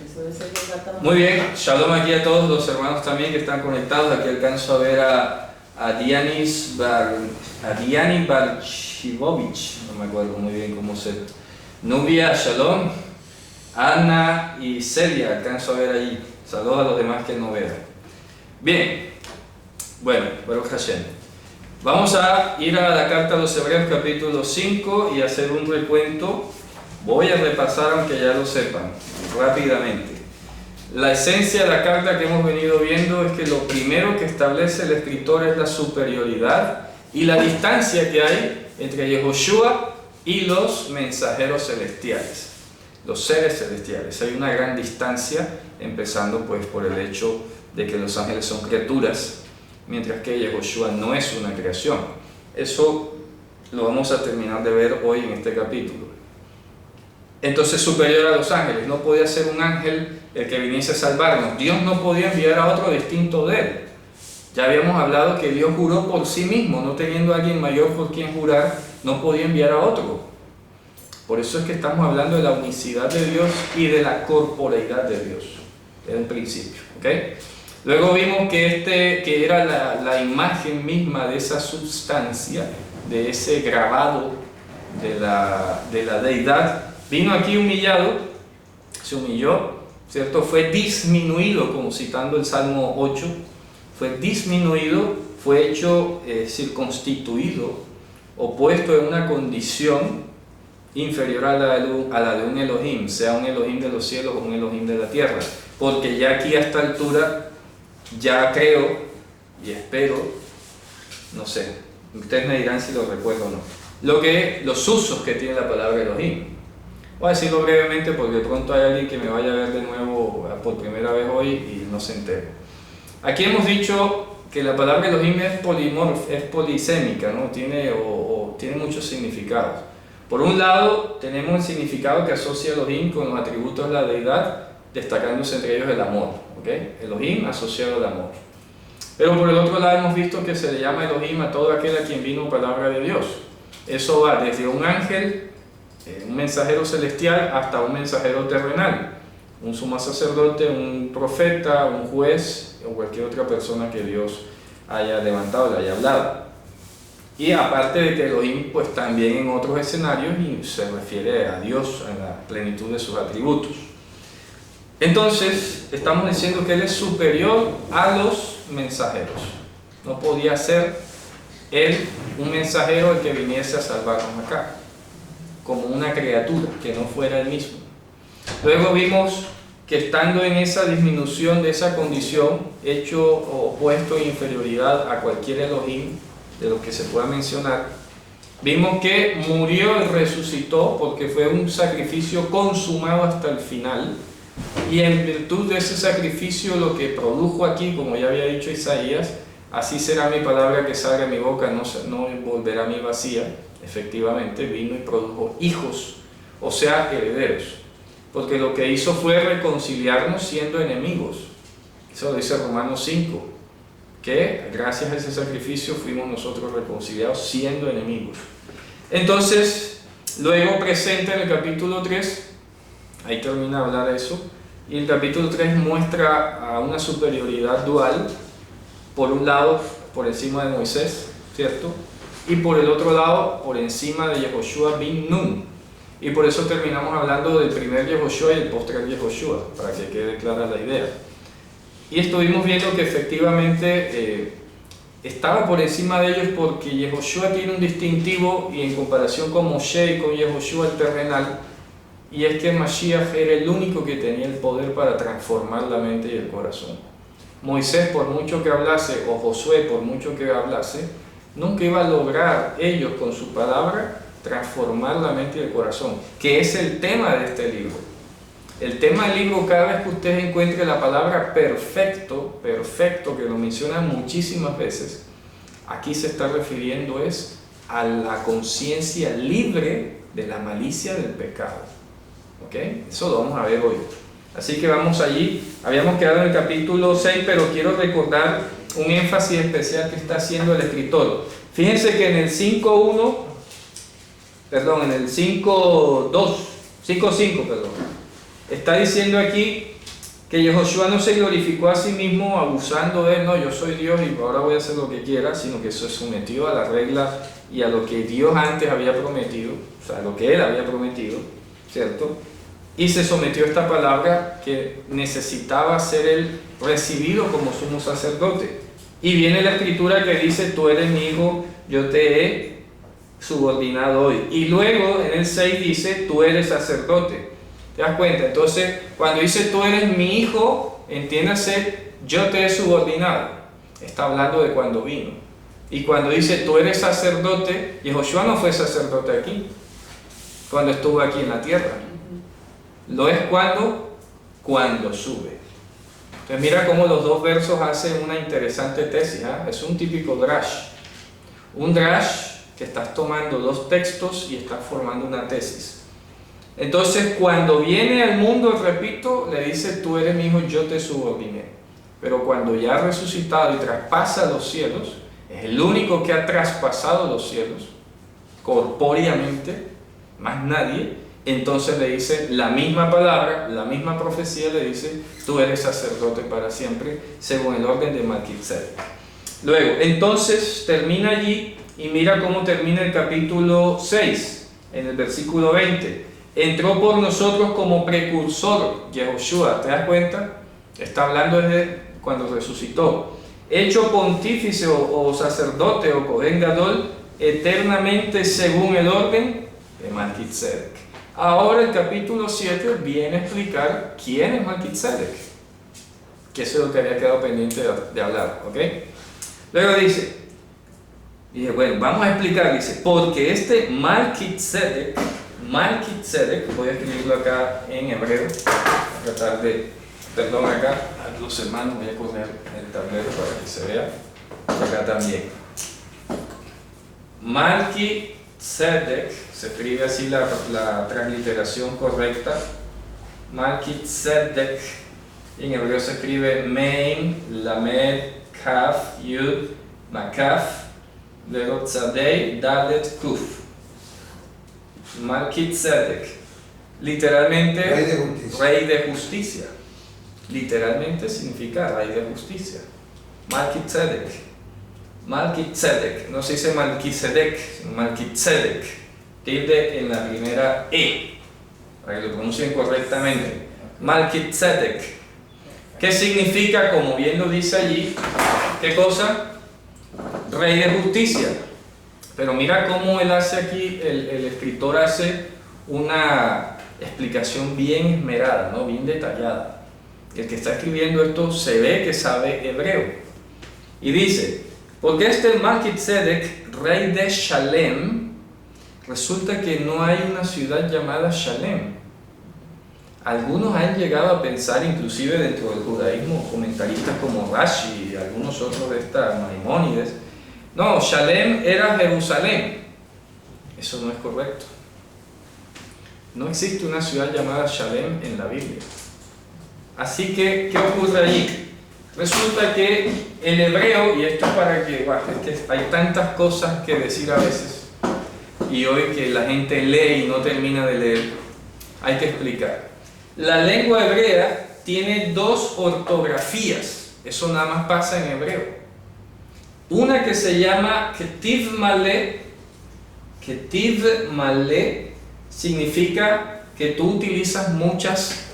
Eso es el que tratamos. Muy bien, shalom aquí a todos los hermanos también que están conectados. Aquí alcanzo a ver a Diani Barchivovich, no me acuerdo muy bien cómo se... Nubia, shalom. Ana y Celia, alcanzo a ver ahí. Saludos a los demás que no vean. Bien, bueno, Baruch Hashem. Vamos a ir a la carta a los Hebreos capítulo 5 y hacer un recuento. Voy a repasar, aunque ya lo sepan, rápidamente. La esencia de la carta que hemos venido viendo es que lo primero que establece el escritor es la superioridad y la distancia que hay entre Yehoshua y los mensajeros celestiales, los seres celestiales. Hay una gran distancia, empezando pues por el hecho de que los ángeles son criaturas, mientras que Yehoshua no es una creación. Eso lo vamos a terminar de ver hoy en este capítulo. Entonces, superior a los ángeles, no podía ser un ángel el que viniese a salvarnos. Dios no podía enviar a otro distinto de él. Ya habíamos hablado que Dios juró por sí mismo, no teniendo a alguien mayor por quien jurar, no podía enviar a otro. Por eso es que estamos hablando de la unicidad de Dios y de la corporeidad de Dios, desde un principio, ¿ok? Luego vimos que era la imagen misma de esa sustancia, de ese grabado de la deidad. Vino aquí humillado, se humilló, ¿cierto? Fue disminuido, como citando el Salmo 8, fue disminuido, fue hecho circunstituido, o puesto en una condición inferior a la de un Elohim, sea un Elohim de los cielos o un Elohim de la tierra, porque ya aquí a esta altura, ya creo y espero, no sé, ustedes me dirán si lo recuerdo o no, los usos que tiene la palabra Elohim. Voy a decirlo brevemente porque de pronto hay alguien que me vaya a ver de nuevo por primera vez hoy y no se entere. Aquí hemos dicho que la palabra Elohim es polisémica, ¿no? Tiene muchos significados. Por un lado, tenemos el significado que asocia Elohim con los atributos de la deidad, destacándose entre ellos el amor, ¿ok? Elohim asociado al amor. Pero por el otro lado hemos visto que se le llama Elohim a todo aquel a quien vino palabra de Dios. Eso va desde un ángel, un mensajero celestial, hasta un mensajero terrenal, un sumo sacerdote, un profeta, un juez o cualquier otra persona que Dios haya levantado, le haya hablado. Y aparte de que Elohim pues también en otros escenarios y se refiere a Dios en la plenitud de sus atributos. Entonces estamos diciendo que Él es superior a los mensajeros. No podía ser Él un mensajero el que viniese a salvarnos acá, como una criatura, que no fuera Él mismo. Luego vimos que estando en esa disminución de esa condición, hecho o puesto en inferioridad a cualquier Elohim de los que se pueda mencionar, vimos que murió y resucitó porque fue un sacrificio consumado hasta el final, y en virtud de ese sacrificio lo que produjo aquí, como ya había dicho Isaías, así será mi palabra que salga de mi boca, no volverá a mí vacía. Efectivamente vino y produjo hijos, o sea, herederos, porque lo que hizo fue reconciliarnos siendo enemigos. Eso lo dice Romanos 5, que gracias a ese sacrificio fuimos nosotros reconciliados siendo enemigos. Entonces, luego presenta en el capítulo 3, ahí termina de hablar de eso, y el capítulo 3 muestra a una superioridad dual, por un lado por encima de Moisés, ¿cierto? Y por el otro lado, por encima de Yehoshua bin Nun. Y por eso terminamos hablando del primer Yehoshua y el postrer Yehoshua, para que quede clara la idea. Y estuvimos viendo que efectivamente estaba por encima de ellos porque Yehoshua tiene un distintivo, y en comparación con Moshe y con Yehoshua el terrenal, y es que Mashiach era el único que tenía el poder para transformar la mente y el corazón. Moisés, por mucho que hablase, o Josué, por mucho que hablase, nunca iba a lograr ellos con su palabra transformar la mente y el corazón, que es el tema de este libro. El tema del libro, cada vez que usted encuentre la palabra perfecto, que lo mencionan muchísimas veces, aquí se está refiriendo es a la conciencia libre de la malicia del pecado. ¿Ok? Eso lo vamos a ver hoy. Así que vamos allí. Habíamos quedado en el capítulo 6, pero quiero recordar un énfasis especial que está haciendo el escritor. Fíjense que en el 5.5, Está diciendo aquí que Yehoshua no se glorificó a sí mismo abusando de él, no, yo soy Dios y ahora voy a hacer lo que quiera, sino que se sometió a las reglas y a lo que Dios antes había prometido, o sea, lo que él había prometido, ¿cierto? Y se sometió a esta palabra que necesitaba ser él recibido como sumo sacerdote. Y viene la escritura que dice, tú eres mi hijo, yo te he subordinado hoy. Y luego en el 6 dice, tú eres sacerdote. ¿Te das cuenta? Entonces, cuando dice tú eres mi hijo, entiéndase, yo te he subordinado. Está hablando de cuando vino. Y cuando dice tú eres sacerdote, Yehoshua no fue sacerdote aquí, cuando estuvo aquí en la tierra. Lo es cuando sube. Entonces mira cómo los dos versos hacen una interesante tesis, ¿eh? Es un típico drash. Un drash que estás tomando dos textos y estás formando una tesis. Entonces cuando viene al mundo, repito, le dice tú eres mi hijo, yo te subordiné. Pero cuando ya ha resucitado y traspasa los cielos, es el único que ha traspasado los cielos, corpóreamente, más nadie. Entonces le dice la misma palabra, la misma profecía le dice, tú eres sacerdote para siempre, según el orden de Melquisedec. Luego, entonces termina allí y mira cómo termina el capítulo 6, en el versículo 20. Entró por nosotros como precursor, Yehoshua, ¿te das cuenta? Está hablando desde cuando resucitó. Hecho pontífice o sacerdote o Cohen Gadol, eternamente según el orden de Melquisedec. Ahora el capítulo 7 viene a explicar quién es Melquisedec, que eso es lo que había quedado pendiente de hablar, ¿ok? Luego dice, bueno, vamos a explicar, dice, porque este Melquisedec, voy a escribirlo acá en hebreo, voy a tratar de, perdón acá, a los hermanos, voy a poner el tablero para que se vea, acá también. Melquisedec, se escribe así la transliteración correcta. Melquisedec, en hebreo se escribe Mein, Lamed, Kaf, Yud, Makaf, luego Tzadei, Dalet, Kuf. Melquisedec, literalmente rey de justicia. Literalmente significa rey de justicia. Melquisedec, no se dice Melquisedec, sino Melquisedec, tilde en la primera E, para que lo pronuncien correctamente. Melquisedec, ¿qué significa? Como bien lo dice allí, ¿qué cosa? Rey de justicia. Pero mira cómo él hace aquí, el escritor hace una explicación bien esmerada, ¿no? Bien detallada. El que está escribiendo esto se ve que sabe hebreo. Y dice, porque este Melquisedec, rey de Shalem, resulta que no hay una ciudad llamada Shalem. Algunos han llegado a pensar, inclusive dentro del judaísmo, comentaristas como Rashi y algunos otros de estas Maimónides, no, Shalem era Jerusalén. Eso no es correcto. No existe una ciudad llamada Shalem en la Biblia. Así que, ¿qué ocurre allí? Resulta que el hebreo, y esto es para que, bueno, es que hay tantas cosas que decir a veces, y hoy que la gente lee y no termina de leer, hay que explicar. La lengua hebrea tiene dos ortografías, eso nada más pasa en hebreo. Una que se llama Ketiv Malé. Ketiv Malé significa que tú utilizas muchas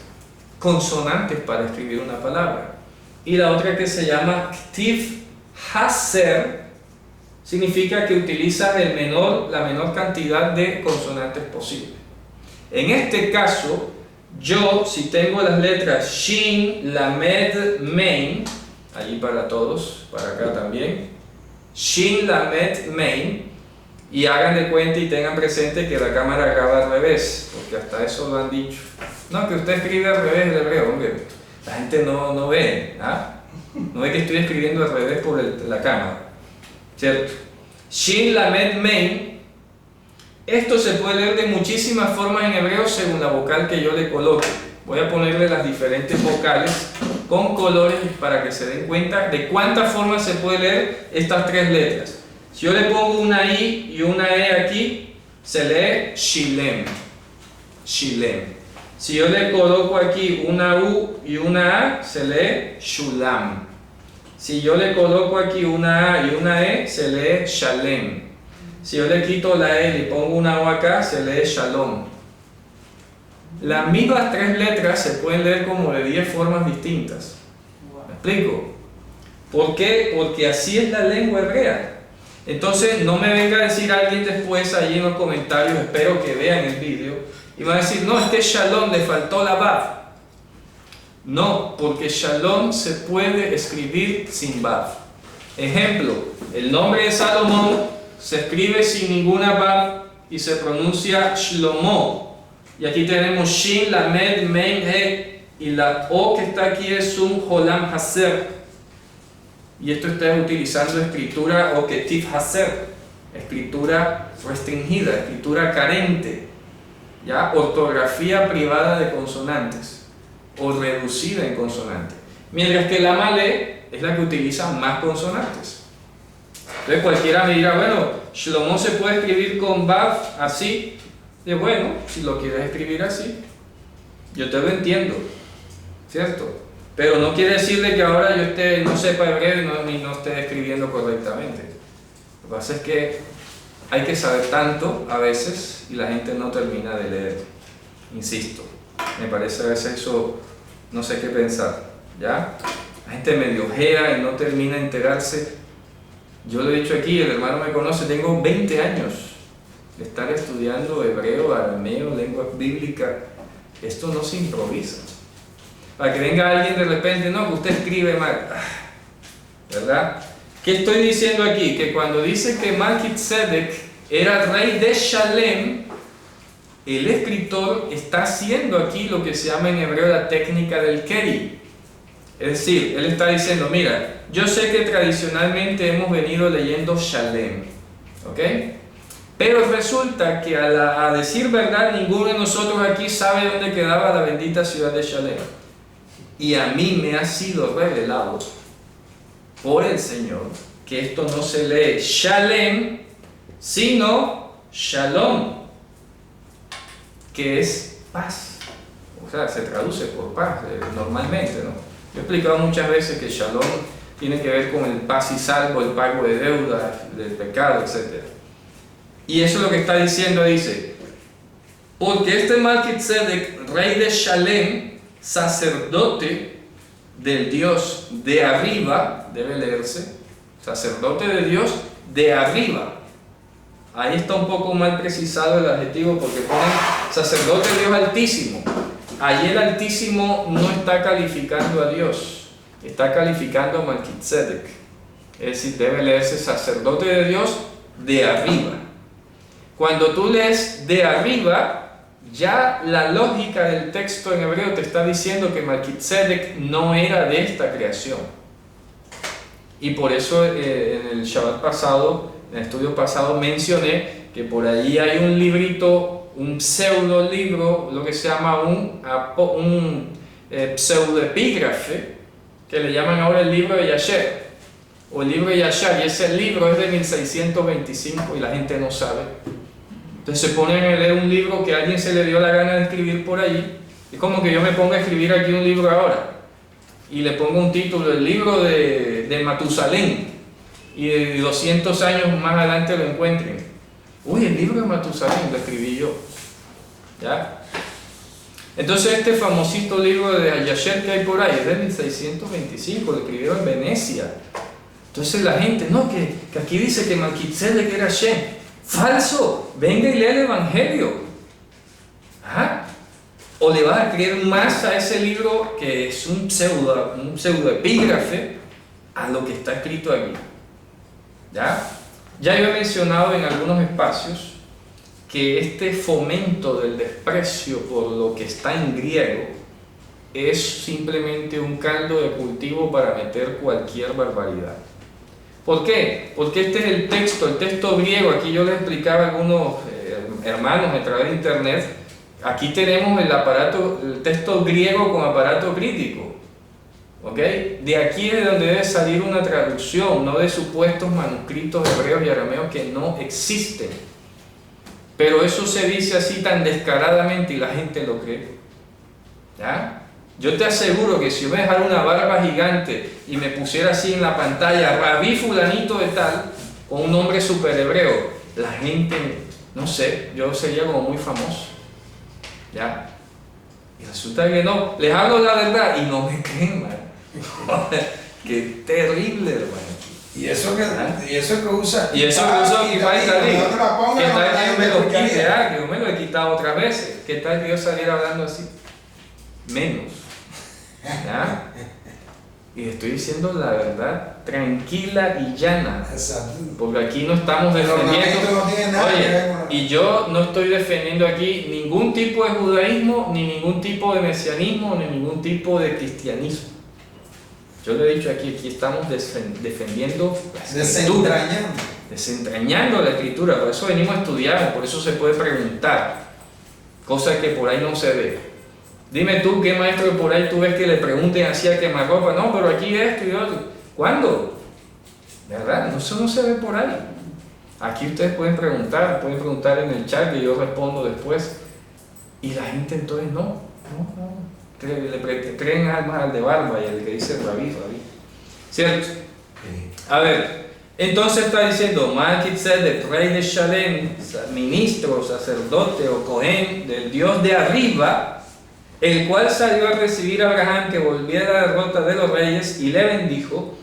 consonantes para escribir una palabra. Y la otra que se llama Ketiv Haser significa que utilizas la menor cantidad de consonantes posible. En este caso, yo, si tengo las letras Shin, Lamed, Mein, allí para todos, para acá también, Shin, Lamed, Mein, y hagan de cuenta y tengan presente que la cámara graba al revés, porque hasta eso lo han dicho. No, que usted escribe al revés el hebreo, hombre. La gente no ve, ¿ah? No ve que estoy escribiendo al revés por la cámara, ¿cierto? Shin, Lamed, Mein. Esto se puede leer de muchísimas formas en hebreo según la vocal que yo le coloque. Voy a ponerle las diferentes vocales con colores para que se den cuenta de cuántas formas se puede leer estas tres letras. Si yo le pongo una I y una E aquí, se lee Shilem. Shilem. Si yo le coloco aquí una U y una A, se lee Shulam. Si yo le coloco aquí una A y una E, se lee Shalem. Si yo le quito la E y pongo una O acá, se lee Shalom. Las mismas tres letras se pueden leer como de 10 formas distintas. ¿Me explico? ¿Por qué? Porque así es la lengua hebrea. Entonces no me venga a decir alguien después allí en los comentarios, espero que vean el vídeo, y va a decir, no, es que Shalom le faltó la Vav. No, porque Shalom se puede escribir sin Vav. Ejemplo, el nombre de Salomón se escribe sin ninguna Vav y se pronuncia Shlomo. Y aquí tenemos Shin, Lamed, Mem, He, y la O que está aquí es un Jolam Haser. Y esto está utilizando escritura o Ketiv Haser, escritura restringida, escritura carente, ¿ya? Ortografía privada de consonantes o reducida en consonantes. Mientras que la Malé es la que utiliza más consonantes. Entonces cualquiera me dirá, bueno, Shlomo se puede escribir con Vav así. Y bueno, si lo quieres escribir así, yo te lo entiendo, ¿cierto? Pero no quiere decirle que ahora yo no sepa hebreo y no esté escribiendo correctamente. Lo que pasa es que hay que saber tanto a veces y la gente no termina de leer. Insisto, me parece a veces eso, no sé qué pensar, ¿ya? La gente medio ojea y no termina de enterarse. Yo lo he dicho aquí, el hermano me conoce, tengo 20 años de estar estudiando hebreo, arameo, lengua bíblica. Esto no se improvisa. Para que venga alguien de repente, no, que usted escribe mal, ¿verdad? ¿Qué estoy diciendo aquí? Que cuando dice que Malkitzedek era rey de Shalem, el escritor está haciendo aquí lo que se llama en hebreo la técnica del Keri. Es decir, él está diciendo, mira, yo sé que tradicionalmente hemos venido leyendo Shalem, ¿ok? Pero resulta que a decir verdad, ninguno de nosotros aquí sabe dónde quedaba la bendita ciudad de Shalem. Y a mí me ha sido revelado por el Señor que esto no se lee Shalem, sino Shalom, que es paz. O sea, se traduce por paz normalmente, ¿no? Yo he explicado muchas veces que Shalom tiene que ver con el paz y salvo, el pago de deuda, del pecado, etc. Y eso es lo que está diciendo, dice, porque este Malkitzedek, rey de Shalem, sacerdote del Dios de arriba, debe leerse, sacerdote de Dios de arriba. Ahí está un poco mal precisado el adjetivo porque ponen sacerdote de Dios altísimo. Ahí el altísimo no está calificando a Dios, está calificando a Malkitzedek. Es decir, debe leerse sacerdote de Dios de arriba. Cuando tú lees de arriba, ya la lógica del texto en hebreo te está diciendo que Malkitzedek no era de esta creación. Y por eso en el Shabbat pasado, en el estudio pasado, mencioné que por ahí hay un librito, un pseudo libro, lo que se llama un pseudoepígrafe, que le llaman ahora el libro de Yasher, o el libro de Yashar, y ese libro es de 1625 y la gente no sabe. Entonces se ponen a leer un libro que a alguien se le dio la gana de escribir por allí. Es como que yo me ponga a escribir aquí un libro ahora y le pongo un título, el libro de Matusalén, y de 200 años más adelante lo encuentren. Uy, el libro de Matusalén lo escribí yo, ¿ya? Entonces este famosito libro de Yasher que hay por ahí es de 1625, lo escribieron en Venecia. Entonces la gente, no, que aquí dice que Malkitzedek era Shem. Falso, venga y lea el Evangelio. ¿Ah? O le vas a creer más a ese libro que es un pseudoepígrafe a lo que está escrito aquí. ¿Ya? Ya yo he mencionado en algunos espacios que este fomento del desprecio por lo que está en griego es simplemente un caldo de cultivo para meter cualquier barbaridad. ¿Por qué? Porque este es el texto griego. Aquí yo les explicaba a algunos hermanos a través de internet. Aquí tenemos el texto griego con aparato crítico. ¿Ok? De aquí es de donde debe salir una traducción, no de supuestos manuscritos hebreos y arameos que no existen. Pero eso se dice así tan descaradamente y la gente lo cree. ¿Ya? Yo te aseguro que si yo me dejara una barba gigante y me pusiera así en la pantalla, Rabí fulanito de tal, con un nombre super hebreo, la gente, no sé, yo sería como muy famoso. ¿Ya? Y resulta que no, les hablo la verdad y no me creen, man. Qué terrible, hermano. Y eso que usa. Y eso que usa y equipar y salir. no te la pongas, ¿Qué no tal que yo me lo escucharía. quite? Que yo me lo he quitado otras veces. ¿Qué tal que yo saliera hablando así? Menos. ¿Ya? Y estoy diciendo la verdad tranquila y llana. Exacto. Porque aquí no estamos Pero defendiendo. no tiene nada que ver Oye, con- y yo no estoy defendiendo aquí ningún tipo de judaísmo, ni ningún tipo de mesianismo, ni ningún tipo de cristianismo. Yo lo he dicho aquí estamos defendiendo la escritura, desentrañando la escritura. Por eso venimos a estudiar, por eso se puede preguntar cosas que por ahí no se ve. Dime tú, ¿qué maestro por ahí tú ves que le pregunten así a quemarropa? No, pero aquí esto y otro. ¿Cuándo? ¿Verdad? Eso no se ve por ahí. Aquí ustedes pueden preguntar en el chat y yo respondo después. Y la gente entonces no. Creen más al de barba y al que dice Rabí. ¿Cierto? A ver, entonces está diciendo Malquitzedek, rey de Shalem, ministro, sacerdote o Cohen del Dios de arriba, el cual salió a recibir a Abraham que volviera a la derrota de los reyes y le bendijo,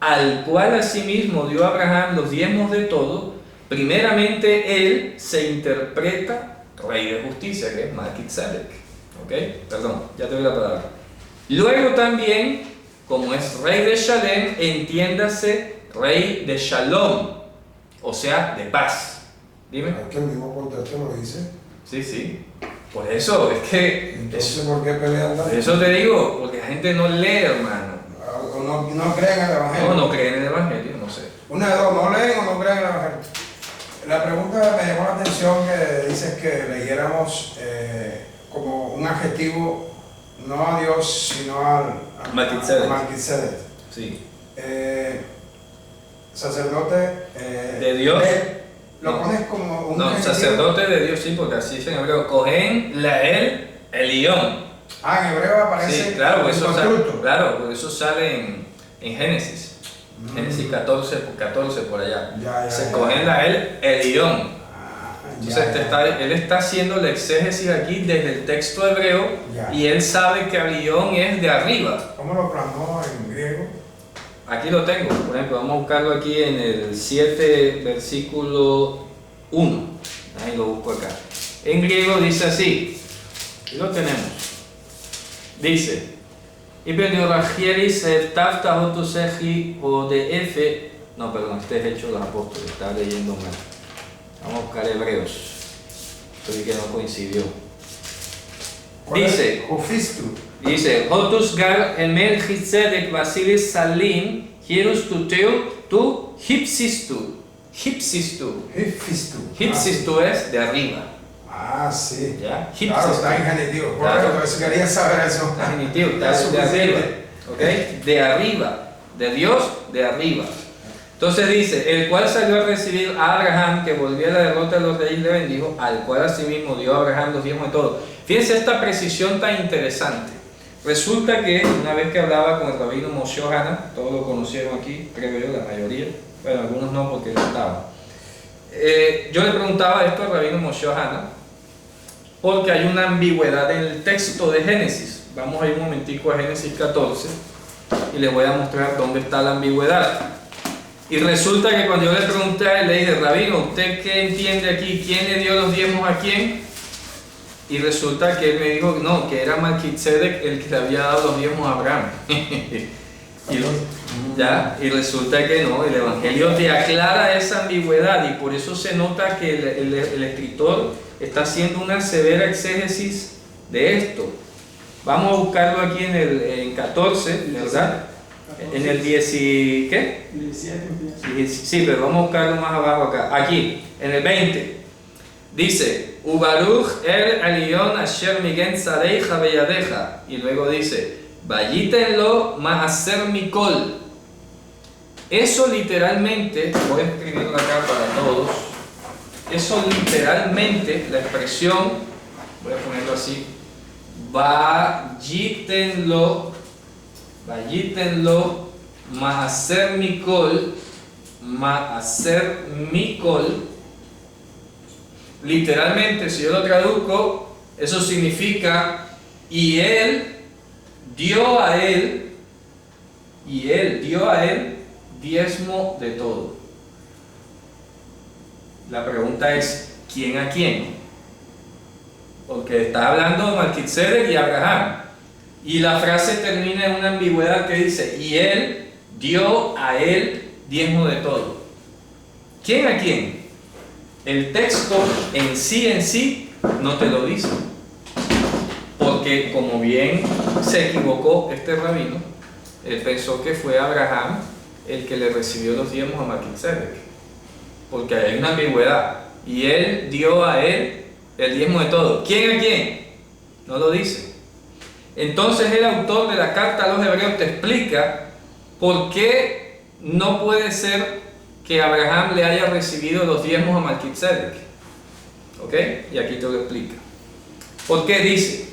al cual asimismo dio a Abraham los diezmos de todo. Primeramente él se interpreta rey de justicia, que es Malquitzedek. ¿Ok? Perdón, ya te doy la palabra. Luego también, como es rey de Shalem, entiéndase rey de Shalom, o sea, de paz. Dime. Es que el mismo contexto lo dice. Sí. Por eso, es que... Entonces, ¿por qué pelean tanto? Eso te digo, porque la gente no lee, hermano. O no creen en el Evangelio. No creen en el Evangelio, no sé. Una de dos, no leen o no creen en el Evangelio. La pregunta me llamó la atención que dices que leyéramos como un adjetivo no a Dios, sino a Malquitzedek. Sí. Sacerdote De Dios. Lo pones como un No, adjetivo. sacerdote de Dios, sí, porque así dice en hebreo. Cohen, Lael, Elión. En hebreo aparece Sí, claro, un constructo. porque eso sale en Génesis. Génesis 14 por allá. Se cogen el Elión. Entonces él está haciendo la exégesis aquí desde el texto hebreo y él sabe que Elión es de arriba. ¿Cómo lo plasmó en griego? Aquí lo tengo, por ejemplo, vamos a buscarlo aquí en el 7, versículo 1. Ahí lo busco acá. En griego dice así, y lo tenemos. Dice, no, perdón, este es Hechos de los Apóstoles, estaba leyendo mal. Vamos a buscar Hebreos. Estoy que no coincidió. Dice, Hotus gar en Melchizedek Basilis Salim, Hierus tuteu, tu hipsistu. Hipsistu es de arriba. Sí. ¿Ya? Claro, está en genitivo. Por eso quería saber eso. Está en genitivo, está de arriba. ¿Ok? De arriba. De Dios, de arriba. Entonces dice, el cual salió a recibir a Abraham, que volvió a la derrota de los reyes y le bendijo, al cual asimismo dio a Abraham los diezmos de todo. Fíjense esta precisión tan interesante. Resulta que una vez que hablaba con el rabino Moshe Ohana, todos lo conocieron aquí, creo yo, la mayoría, bueno, algunos no porque no estaban. Yo le preguntaba esto al rabino Moshe Ohana, porque hay una ambigüedad en el texto de Génesis. Vamos a ir un momentico a Génesis 14 y les voy a mostrar dónde está la ambigüedad. Y resulta que cuando yo le pregunté a él, le dije, rabino, ¿usted qué entiende aquí? ¿Quién le dio los diezmos a quién? Y resulta que él me dijo, no, que era Malquitzedek el que le había dado los diezmos a Abraham. Y resulta que no, el Evangelio te aclara esa ambigüedad y por eso se nota que el escritor está haciendo una severa exégesis de esto. Vamos a buscarlo aquí en 14, ¿verdad? En el 10, ¿qué? 17. Sí, pero vamos a buscarlo más abajo acá. Aquí, en el 20. Dice, Ubaruch el Elión asher migen zareja beyadeja. Y luego dice, Vayítenlo mahaser mikol. Eso literalmente, voy a escribirlo acá para todos. Eso literalmente, la expresión, voy a ponerlo así, vayítenlo, maaser mikol. Literalmente, si yo lo traduzco, eso significa, y él dio a él diezmo de todo. La pregunta es, ¿quién a quién? Porque está hablando de Melquisedec y Abraham. Y la frase termina en una ambigüedad que dice, y él dio a él diezmo de todo. ¿Quién a quién? El texto en sí no te lo dice. Porque como bien se equivocó este rabino, él pensó que fue Abraham el que le recibió los diezmos a Melquisedec. Porque hay una ambigüedad. Y él dio a él el diezmo de todo. ¿Quién a quién? No lo dice. Entonces el autor de la carta a los hebreos te explica por qué no puede ser que Abraham le haya recibido los diezmos a Melquisedec. ¿Ok? Y aquí te lo explica. ¿Por qué dice?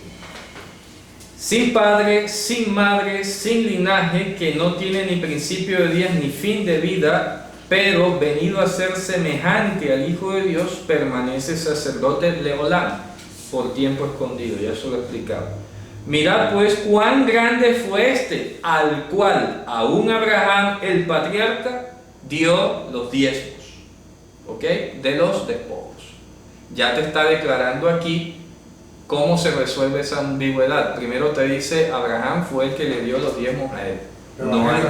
Sin padre, sin madre, sin linaje, que no tiene ni principio de días ni fin de vida, pero venido a ser semejante al Hijo de Dios, permanece sacerdote leolán, por tiempo escondido. Ya eso lo he explicado. Mirad pues cuán grande fue este, al cual aún Abraham el patriarca dio los diezmos, ¿ok? De los despojos. Ya te está declarando aquí cómo se resuelve esa ambigüedad. Primero te dice, Abraham fue el que le dio los diezmos a él. Pero no hay,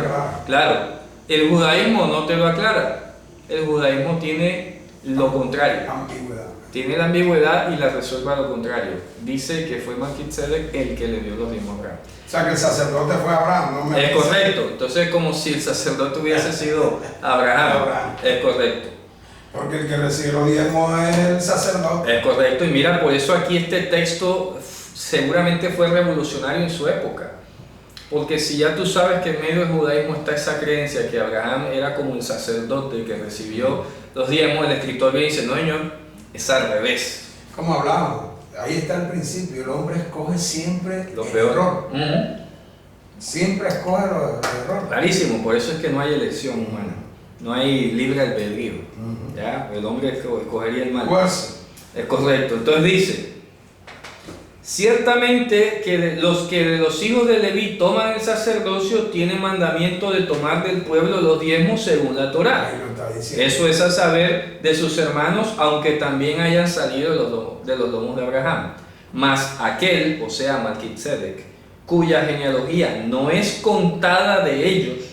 claro, el judaísmo no te lo aclara. El judaísmo tiene lo contrario. Ambigüedad. Tiene la ambigüedad y la resuelve a lo contrario. Dice que fue Melquisedec el que le dio los diezmos a Abraham. O sea que el sacerdote fue Abraham, ¿no? Es correcto. Entonces, como si el sacerdote hubiese sido Abraham. Es correcto. Porque el que recibe los diezmos es el sacerdote. Es correcto. Y mira, por eso aquí este texto seguramente fue revolucionario en su época. Porque si ya tú sabes que en medio del judaísmo está esa creencia que Abraham era como un sacerdote que recibió los diezmos, el escritor bien dice, no señor, es al revés. Como hablamos, ahí está el principio, el hombre escoge siempre Lo el peor. error. Siempre escoge el error. Clarísimo, por eso es que no hay elección humana, no hay libre albedrío. ¿Ya? El hombre escogería el mal. Pues, es correcto. Entonces dice, ciertamente que de los hijos de Leví toman el sacerdocio tienen mandamiento de tomar del pueblo los diezmos según la Torá. ahí lo está diciendo. Eso es a saber de sus hermanos, aunque también hayan salido de los lomos de Abraham. Mas aquel, o sea, Melquisedec, cuya genealogía no es contada de ellos,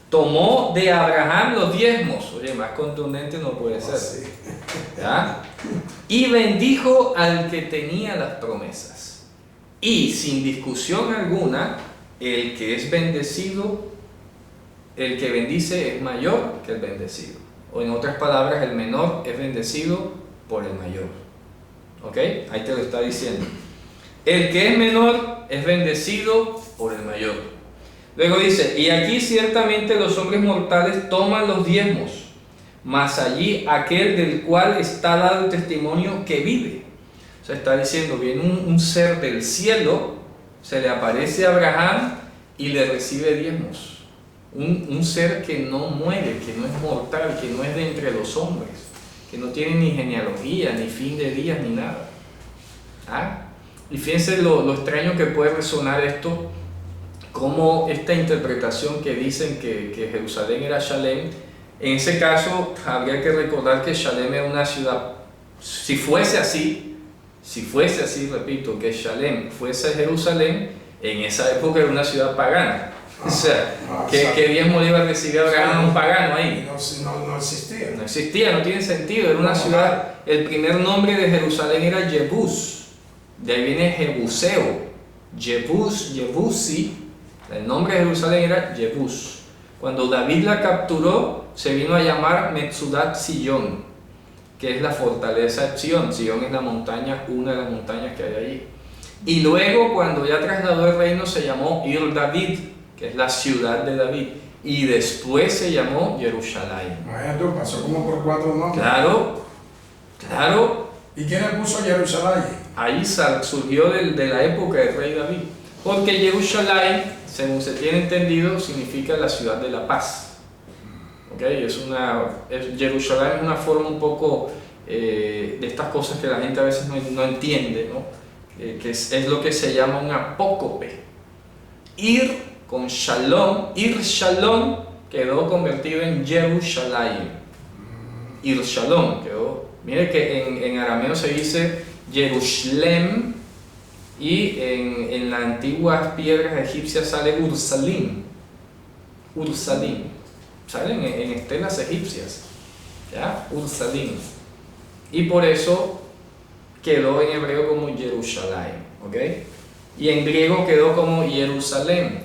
tomó de Abraham los diezmos. Oye, más contundente no puede ser. Sí. ¿Ya? Y bendijo al que tenía las promesas. Y sin discusión alguna, el que es bendecido, el que bendice es mayor que el bendecido. O en otras palabras, el menor es bendecido por el mayor. ¿Ok? Ahí te lo está diciendo. El que es menor es bendecido por el mayor. Luego dice, y aquí ciertamente los hombres mortales toman los diezmos, mas allí aquel del cual está dado el testimonio que vive. O sea, está diciendo, viene un ser del cielo, se le aparece a Abraham y le recibe diezmos. Un ser que no muere, que no es mortal, que no es de entre los hombres, que no tiene ni genealogía, ni fin de días, ni nada. ¿Ah? Y fíjense lo extraño que puede resonar esto, como esta interpretación que dicen que Jerusalén era Shalem. En ese caso, habría que recordar que Shalem era una ciudad, si fuese así, repito, que Shalem fuese Jerusalén, en esa época era una ciudad pagana. O sea, ¿qué diezmo le iba a recibir Abraham a un pagano ahí? No existía. No existía, no tiene sentido, era una ciudad, el primer nombre de Jerusalén era Jebús, de ahí viene Jebuseo, Jebusi, el nombre de Jerusalén era Jebús. Cuando David la capturó, se vino a llamar Metzudat Sion, que es la fortaleza de Sion. Sion es la montaña, una de las montañas que hay allí. Y luego, cuando ya trasladó el reino, se llamó Ir David, que es la ciudad de David. Y después se llamó Jerusalén. Pasó como por 4 nombres. Claro. ¿Y quién le puso Jerusalén? ahí surgió de la época del rey David. Porque Jerusalén, según se tiene entendido, significa la ciudad de la paz. ¿Okay? Jerusalén es una forma un poco de estas cosas que la gente a veces no entiende, ¿no? Que es lo que se llama un apócope. Ir con Shalom, Ir Shalom quedó convertido en Jerusalén. Ir Shalom quedó. Mire que en arameo se dice Jerusalem y en las antiguas piedras egipcias sale Ursalim. Ursalim. Salen en estelas egipcias. ¿Ya? Ursalim. Y por eso quedó en hebreo como Jerusalén. ¿Ok? Y en griego quedó como Jerusalén.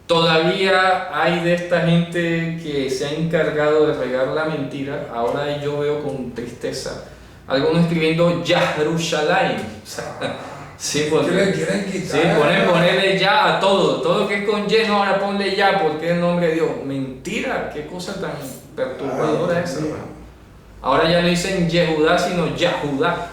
Todavía hay de esta gente que se ha encargado de regar la mentira. Ahora yo veo con tristeza algunos escribiendo Yahrushalayim. Sí, porque quieren quitar. Sí, ponerle ya a todo que es con Y, no, ahora ponle ya porque es el nombre de Dios. Mentira, qué cosa tan perturbadora esa, hermano. Ahora ya no dicen Yehudá, sino Yahudá.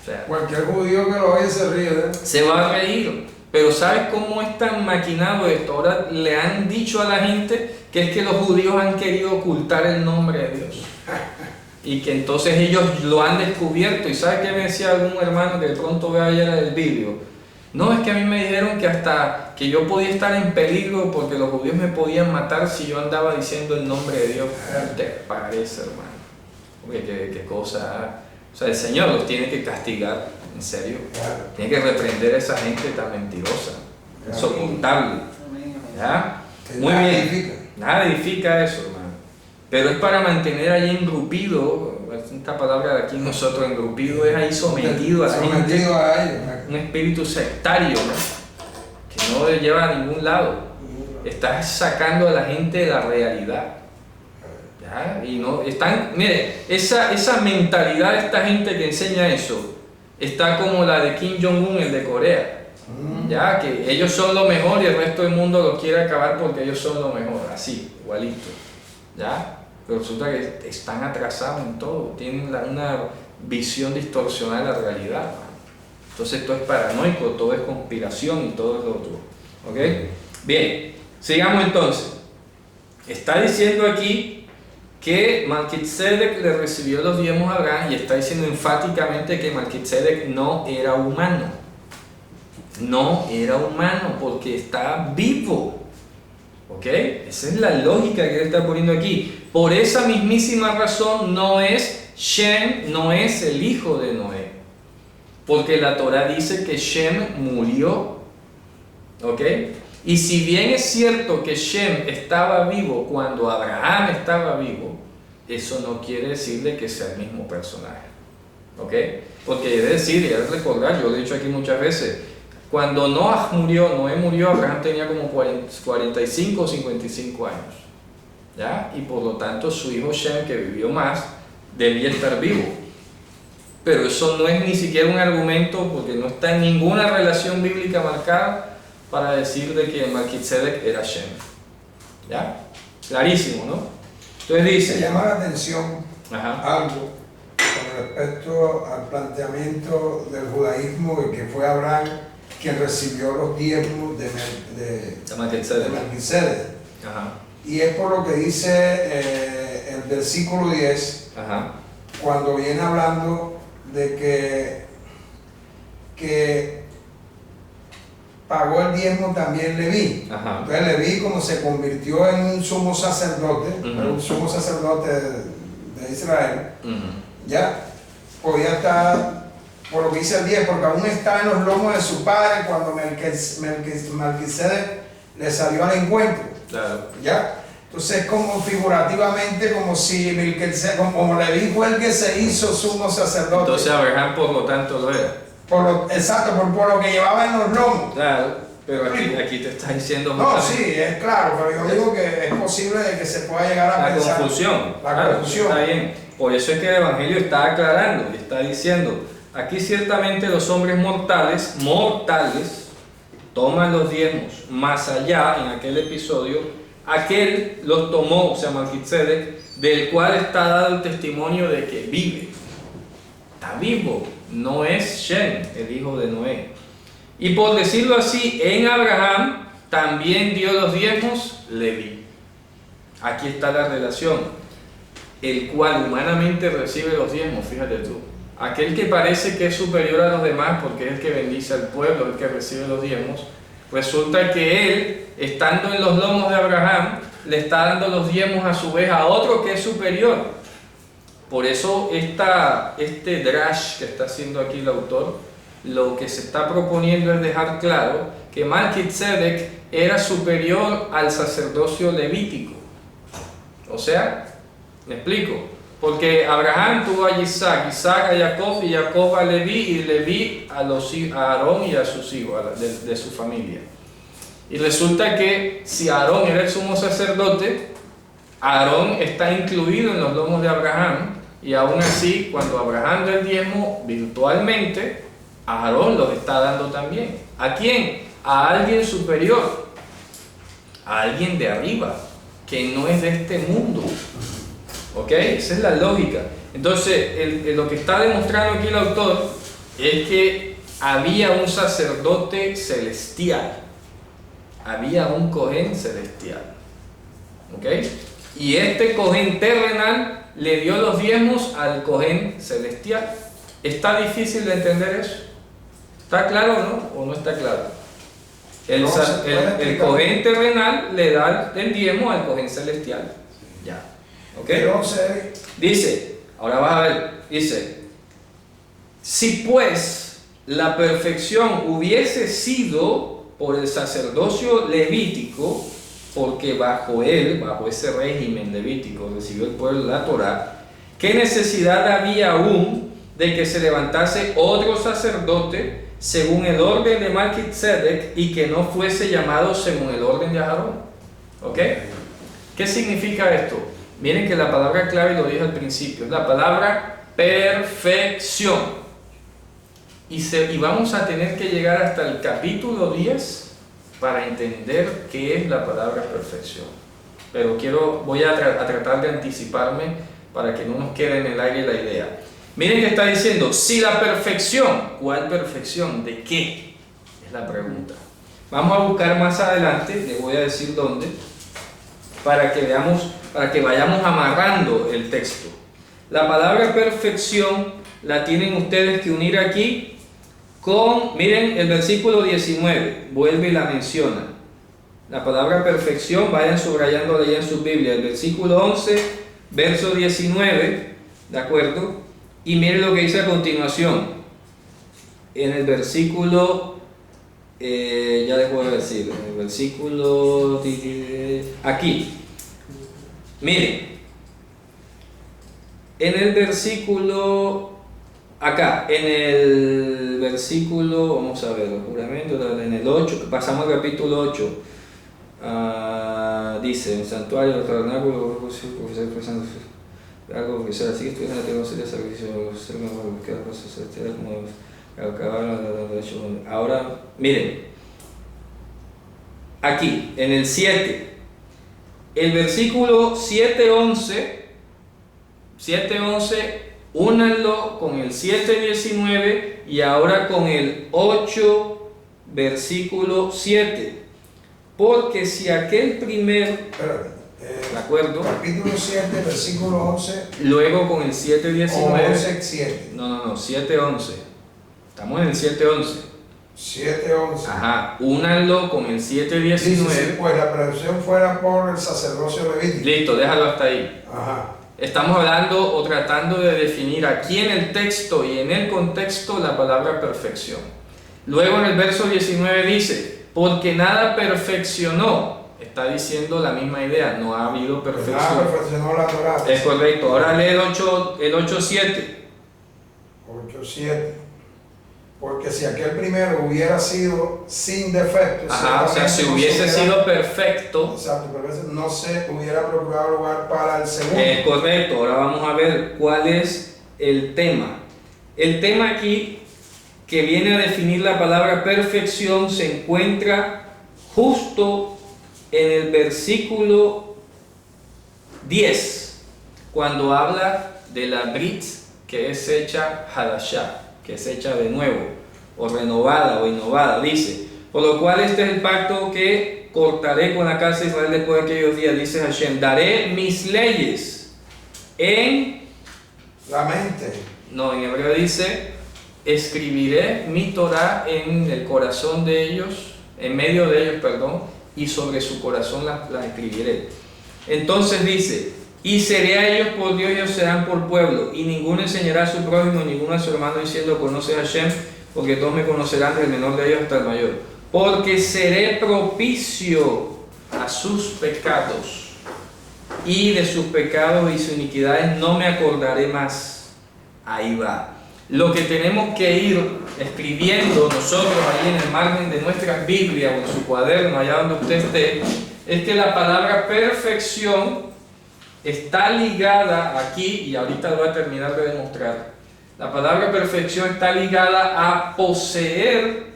O sea, Cualquier judío que lo oye se ríe, ¿eh? se va a reír. Pero ¿sabes cómo es tan maquinado esto? Ahora le han dicho a la gente que es que los judíos han querido ocultar el nombre de Dios. Y que entonces ellos lo han descubierto. ¿Y sabe qué me decía algún hermano que de pronto ve ayer el vídeo? No, es que a mí me dijeron que hasta que yo podía estar en peligro porque los judíos me podían matar si yo andaba diciendo el nombre de Dios. ¿Qué te parece, hermano? Porque qué cosa. O sea, el Señor los tiene que castigar, en serio. Tiene que reprender a esa gente tan mentirosa, insoportable. ¿Ya? Muy bien. Nada edifica eso, hermano. Pero es para mantener ahí engrupido, esta palabra de aquí nosotros, engrupido es ahí sometido a la gente, a ellos. un espíritu sectario, ¿no? Que no le lleva a ningún lado. Estás sacando a la gente de la realidad. ¿Ya? Y no, mire, esa mentalidad de esta gente que enseña eso, está como la de Kim Jong-un, el de Corea. Ya, que ellos son lo mejor y el resto del mundo los quiere acabar porque ellos son lo mejor, así, igualito. ¿Ya? Pero resulta que están atrasados en todo, tienen una visión distorsionada de la realidad, ¿no? Entonces esto es paranoico, todo es conspiración y todo es lo otro. ¿Ok? Bien, sigamos entonces. Está diciendo aquí que Melquisedec le recibió los diezmos a Abraham y está diciendo enfáticamente que Melquisedec no era humano. No era humano porque está vivo. ¿Ok? Esa es la lógica que él está poniendo aquí. Por esa mismísima razón Shem no es el hijo de Noé. Porque la Torah dice que Shem murió. ¿Ok? Y si bien es cierto que Shem estaba vivo cuando Abraham estaba vivo, eso no quiere decirle que sea el mismo personaje. ¿Ok? Porque debe decir, y debe recordar, yo lo he dicho aquí muchas veces, cuando Noé murió, Abraham tenía como 45 o 55 años. ¿Ya? Y por lo tanto su hijo Shem, que vivió más, debía estar vivo. Pero eso no es ni siquiera un argumento porque no está en ninguna relación bíblica marcada para decir de que Melquisedec era Shem. ¿Ya? Clarísimo, ¿no? Entonces dice... Me llama la atención algo con respecto al planteamiento del judaísmo de que fue Abraham quien recibió los diezmos de Melquisedec. Y es por lo que dice el versículo 10, cuando viene hablando de que pagó el diezmo también Leví. Entonces Leví, como se convirtió en un sumo sacerdote, un sumo sacerdote de Israel, ya podía estar, por lo que dice el 10, porque aún estaba en los lomos de su padre cuando Melquisedec le salió al encuentro. Claro. ¿Ya? Entonces, como figurativamente, como si Melquisedec, como Leví fue el que se hizo sumo sacerdote. Entonces Abraham, por lo tanto, lo era. Exacto, por lo que llevaba en los lomos. Claro, pero aquí te está diciendo... No, sí, es claro, pero yo digo que es posible de que se pueda llegar a pensar... Confusión. La confusión. Está bien. Por eso es que el Evangelio está aclarando y está diciendo, aquí ciertamente los hombres mortales, toman los diezmos. Más allá, en aquel episodio, aquel los tomó, o sea, Melquisedec, del cual está dado el testimonio de que vive. Está vivo. no es Shem, el hijo de Noé. Y por decirlo así, en Abraham también dio los diezmos Leví. Aquí está la relación, el cual humanamente recibe los diezmos, fíjate tú. Aquel que parece que es superior a los demás porque es el que bendice al pueblo, el que recibe los diezmos, resulta que él, estando en los lomos de Abraham, le está dando los diezmos a su vez a otro que es superior. Por eso este drash que está haciendo aquí el autor, lo que se está proponiendo es dejar claro que Melquisedec era superior al sacerdocio levítico. O sea, me explico. Porque Abraham tuvo a Isaac, Isaac a Jacob y Jacob a Leví y Leví a Aarón y a sus hijos, de su familia. Y resulta que si Aarón era el sumo sacerdote, Aarón está incluido en los lomos de Abraham y aún así cuando Abraham da el diezmo virtualmente, Aarón los está dando también. ¿A quién? A alguien superior, a alguien de arriba, que no es de este mundo. ¿Ok? Esa es la lógica. Entonces, lo que está demostrando aquí el autor es que había un sacerdote celestial. Había un Cohen celestial. ¿Ok? Y este Cohen terrenal le dio los diezmos al Cohen celestial. ¿Está difícil de entender eso? ¿Está claro o no está claro? El Cohen terrenal le da el diezmo al Cohen celestial. Ya. ¿Ok? Dice, ahora vas a ver, dice, si pues la perfección hubiese sido por el sacerdocio levítico, porque bajo ese régimen levítico recibió el pueblo la Torá, ¿qué necesidad había aún de que se levantase otro sacerdote según el orden de Melquisedec y que no fuese llamado según el orden de Aarón? ¿Ok? ¿Qué significa esto? Miren que la palabra clave, lo dije al principio, es la palabra perfección. Y vamos a tener que llegar hasta el capítulo 10 para entender qué es la palabra perfección. Pero voy a tratar de anticiparme para que no nos quede en el aire la idea. Miren que está diciendo, si la perfección, ¿cuál perfección? ¿De qué? Es la pregunta. Vamos a buscar más adelante, les voy a decir dónde, para que vayamos amarrando el texto. La palabra perfección la tienen ustedes que unir aquí con, miren el versículo 19, vuelve y la menciona. La palabra perfección, vayan subrayándola ya en su Biblia, el versículo 11, verso 19, ¿de acuerdo? Y miren lo que dice a continuación, en el versículo, ya les voy a decir, en el versículo, aquí, miren, en el versículo, acá, en el versículo, vamos a ver, el juramento, en el 8, pasamos al capítulo 8, dice, el santuario, el tabernáculo, algo que sea así, estoy en la teología, sacrificio, buscar cosas celestiales como acabar. Ahora, miren, aquí, en el 7, el versículo 7:11, únanlo con el 7:19 y ahora con el 8, versículo 7. Porque si aquel primer... ¿De acuerdo? Capítulo 7, versículo 11. Luego con el 7:19. 11:7. No, 7:11. Estamos en el 7:11. 7:11. Ajá, únanlo con el 7:19. Dice, pues la perfección fuera por el sacerdocio levítico. Listo, déjalo hasta ahí. Ajá. Estamos hablando o tratando de definir aquí en el texto y en el contexto la palabra perfección. Luego en el verso 19 dice, porque nada perfeccionó. Está diciendo la misma idea, no ha habido perfección. Nada perfeccionó la Torá. Es correcto. Ahora lee el 8:7. 8:7. Porque si aquel primero hubiera sido sin defecto, o sea, si hubiese sido perfecto, exacto, pero no se hubiera procurado lugar para el segundo. Es correcto. Ahora vamos a ver cuál es el tema. El tema aquí que viene a definir la palabra perfección se encuentra justo en el versículo 10, cuando habla de la Brit que es hecha Hadashah. que es hecha de nuevo, o renovada o innovada, dice, por lo cual este es el pacto que cortaré con la casa de Israel después de aquellos días, dice Hashem, daré mis leyes en la mente. No, en hebreo dice, escribiré mi Torah en el corazón de ellos, en medio de ellos, perdón, y sobre su corazón la escribiré. Entonces dice, y seré a ellos por Dios y ellos serán por pueblo, y ninguno enseñará a su prójimo, ninguno a su hermano diciendo, conoce a Hashem, porque todos me conocerán, desde el menor de ellos hasta el mayor. Porque seré propicio a sus pecados, y de sus pecados y sus iniquidades no me acordaré más. Ahí va. Lo que tenemos que ir escribiendo nosotros ahí en el margen de nuestra Biblia o en su cuaderno, allá donde usted esté, es que la palabra perfección está ligada aquí, y ahorita lo voy a terminar de demostrar. La palabra perfección está ligada a poseer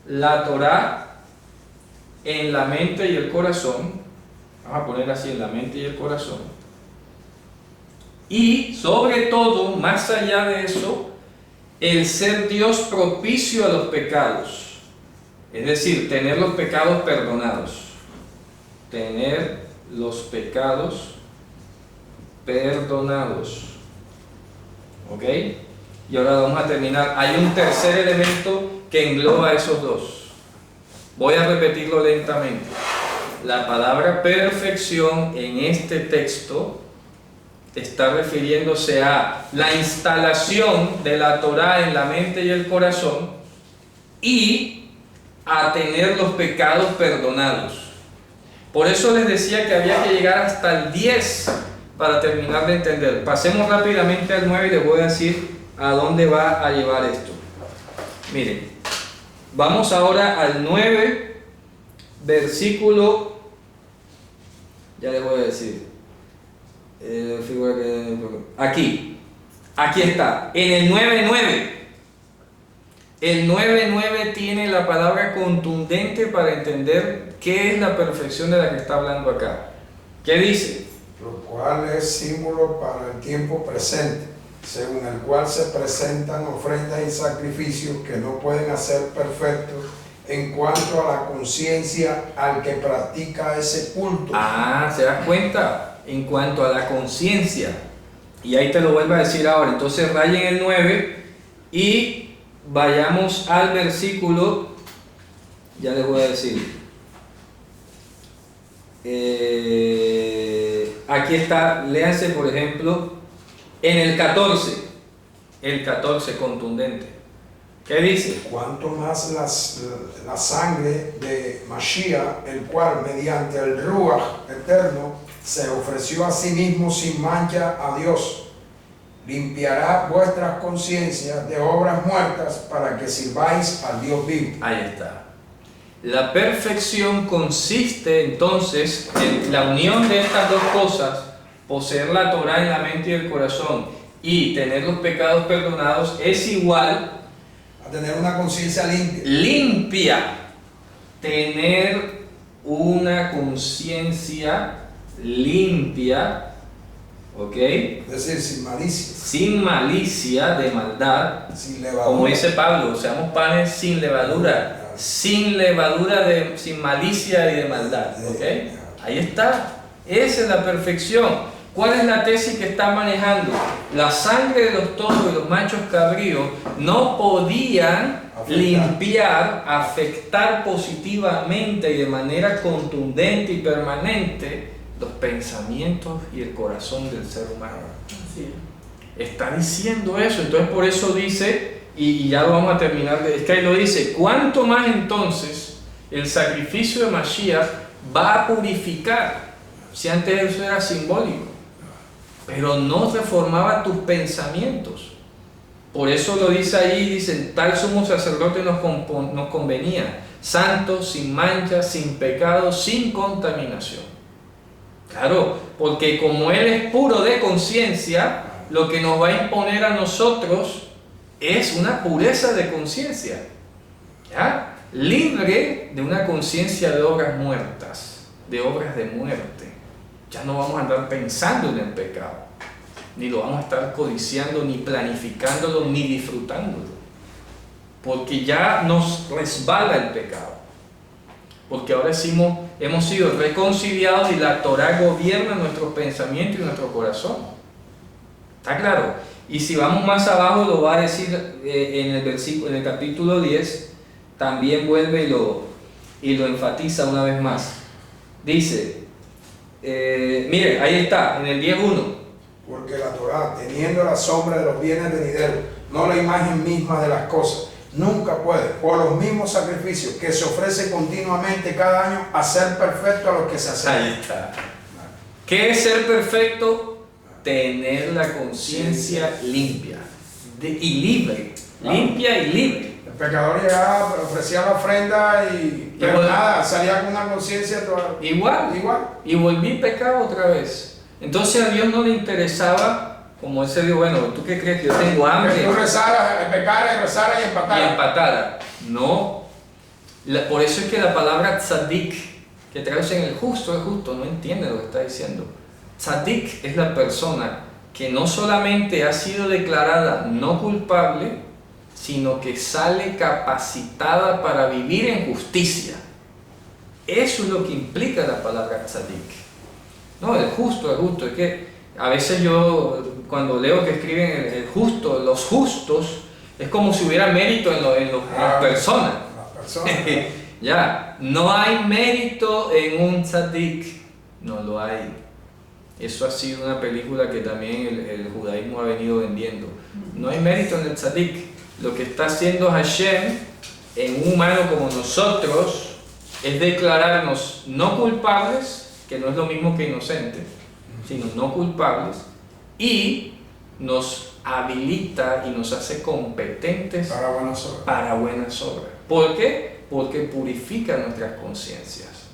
la Torah en la mente y el corazón. Vamos a poner así, en la mente y el corazón. Y sobre todo, más allá de eso, el ser Dios propicio a los pecados. Es decir, tener los pecados perdonados. Tener los pecados perdonados. ¿Ok? Y ahora vamos a terminar. Hay un tercer elemento que engloba esos dos. Voy a repetirlo lentamente. La palabra perfección en este texto está refiriéndose a la instalación de la Torah en la mente y el corazón y a tener los pecados perdonados. Por eso les decía que había que llegar hasta el 10 para terminar de entender. Pasemos rápidamente al 9 y les voy a decir a dónde va a llevar esto. Miren, vamos ahora al 9, versículo, ya les voy a decir. Aquí está, en el 9:9. El 9:9 tiene la palabra contundente para entender qué es la perfección de la que está hablando acá. ¿Qué dice? Lo cual es símbolo para el tiempo presente, según el cual se presentan ofrendas y sacrificios que no pueden hacer perfectos en cuanto a la conciencia al que practica ese culto. ¿Se das cuenta? En cuanto a la conciencia, y ahí te lo vuelvo a decir ahora. Entonces rayen el 9 y vayamos al versículo, ya les voy a decir, aquí está, léanse por ejemplo en el 14 contundente. ¿Qué dice? Cuanto más la sangre de Mashiach, el cual mediante el Ruach eterno se ofreció a sí mismo sin mancha a Dios, limpiará vuestras conciencias de obras muertas para que sirváis al Dios vivo. Ahí está. La perfección consiste entonces en la unión de estas dos cosas, poseer la Torah en la mente y el corazón y tener los pecados perdonados, es igual a tener una conciencia limpia. Limpia. Tener una conciencia limpia, ¿ok? Es decir, sin malicia. Sin malicia de maldad. Sin levadura. Como dice Pablo, seamos panes sin levadura. Sin levadura, sin malicia y de maldad, ¿ok? Ahí está. Esa es la perfección. ¿Cuál es la tesis que está manejando? La sangre de los toros y los machos cabríos no podían limpiar, afectar positivamente y de manera contundente y permanente los pensamientos y el corazón del ser humano. Sí. Está diciendo eso. Entonces por eso dice, y ya lo vamos a terminar, es que ahí lo dice, ¿cuánto más entonces el sacrificio de Mashiach va a purificar? Si antes eso era simbólico, pero no reformaba tus pensamientos. Por eso lo dice ahí, dice, tal sumo sacerdote nos convenía, santo, sin mancha, sin pecado, sin contaminación. Claro, porque como Él es puro de conciencia, lo que nos va a imponer a nosotros es una pureza de conciencia, ¿ya? Libre de una conciencia de obras muertas, de obras de muerte. Ya no vamos a andar pensando en el pecado, ni lo vamos a estar codiciando, ni planificándolo, ni disfrutándolo. porque ya nos resbala el pecado. Porque ahora hemos sido reconciliados y la Torah gobierna nuestros pensamientos y nuestro corazón. ¿Está claro? Y si vamos más abajo, lo va a decir en el capítulo 10, también vuelve y lo enfatiza una vez más. Dice, mire, ahí está, en el 10.1. Porque la Torah, teniendo la sombra de los bienes venideros, no la imagen misma de las cosas, nunca puede, por los mismos sacrificios que se ofrece continuamente cada año, hacer perfecto a los que se acercan. Ahí está. ¿Qué es ser perfecto? Tener la conciencia limpia y libre. Limpia y libre. El pecador llegaba, ofrecía la ofrenda pero nada, salía con una conciencia toda igual. Y volví pecado otra vez. Entonces a Dios no le interesaba, como él se dijo, bueno, ¿tú qué crees? Que yo tengo hambre. Que tú rezaras, pecaras, rezaras y empataras. Y empatara. No. Por eso es que la palabra tzadik, que traducen el justo, no entiende lo que está diciendo. Tzadik es la persona que no solamente ha sido declarada no culpable, sino que sale capacitada para vivir en justicia. Eso es lo que implica la palabra tzadik. No, el justo, es que a veces yo cuando leo que escriben el justo, los justos, es como si hubiera mérito en las personas. Ya, no hay mérito en un tzadik, no lo hay. Eso ha sido una película que también el judaísmo ha venido vendiendo. No hay mérito en el tzadik. Lo que está haciendo Hashem en un humano como nosotros es declararnos no culpables, que no es lo mismo que inocentes, sino no culpables, y nos habilita y nos hace competentes para buenas obras. ¿Por qué? Porque purifica nuestras conciencias,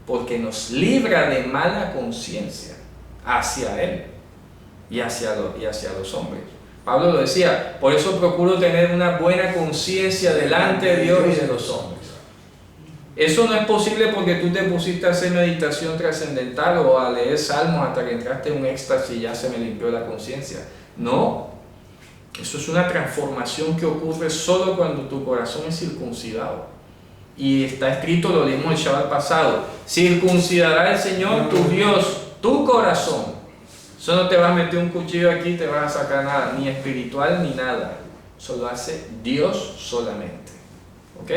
porque nos libra de mala conciencia hacia Él y hacia los hombres. Pablo lo decía, por eso procuro tener una buena conciencia delante de Dios y de los hombres. Eso no es posible porque tú te pusiste a hacer meditación trascendental o a leer salmos hasta que entraste en un éxtasis y ya se me limpió la conciencia. No, eso es una transformación que ocurre solo cuando tu corazón es circuncidado. Y está escrito, lo leímos el Shabbat pasado, circuncidará el Señor tu Dios, tu corazón. Eso no te va a meter un cuchillo aquí y te vas a sacar nada, ni espiritual ni nada. Eso lo hace Dios solamente. ¿Ok?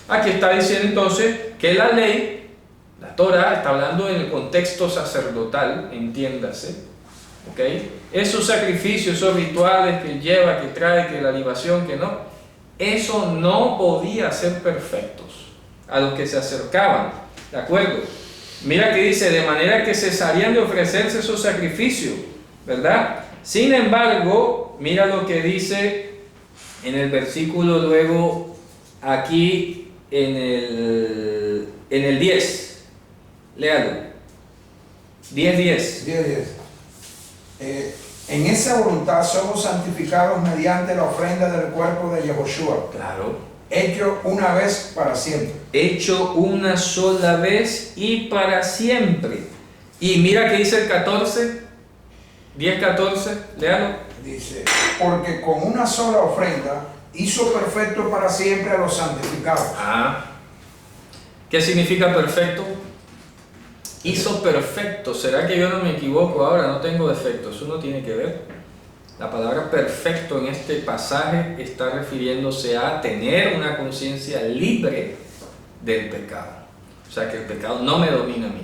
Aquí está diciendo entonces que la ley, la Torah, está hablando en el contexto sacerdotal, entiéndase, ¿ok? Esos sacrificios, esos rituales que lleva, que trae, que la libación, que no, eso no podía ser perfectos a los que se acercaban, ¿de acuerdo? Mira que dice, de manera que cesarían de ofrecerse esos sacrificios, ¿verdad? Sin embargo, mira lo que dice en el versículo luego, aquí, en el 10, léalo, 10:10. En esa voluntad somos santificados mediante la ofrenda del cuerpo de Yehoshua. Claro. Hecho una vez para siempre. Hecho una sola vez y para siempre. Y mira que dice el 14, 10:14, léalo. Dice, porque con una sola ofrenda hizo perfecto para siempre a los santificados. ¿Qué significa perfecto? Hizo perfecto. ¿Será que yo no me equivoco ahora? No tengo defectos. Eso no tiene que ver. La palabra perfecto en este pasaje está refiriéndose a tener una conciencia libre del pecado. O sea, que el pecado no me domina a mí.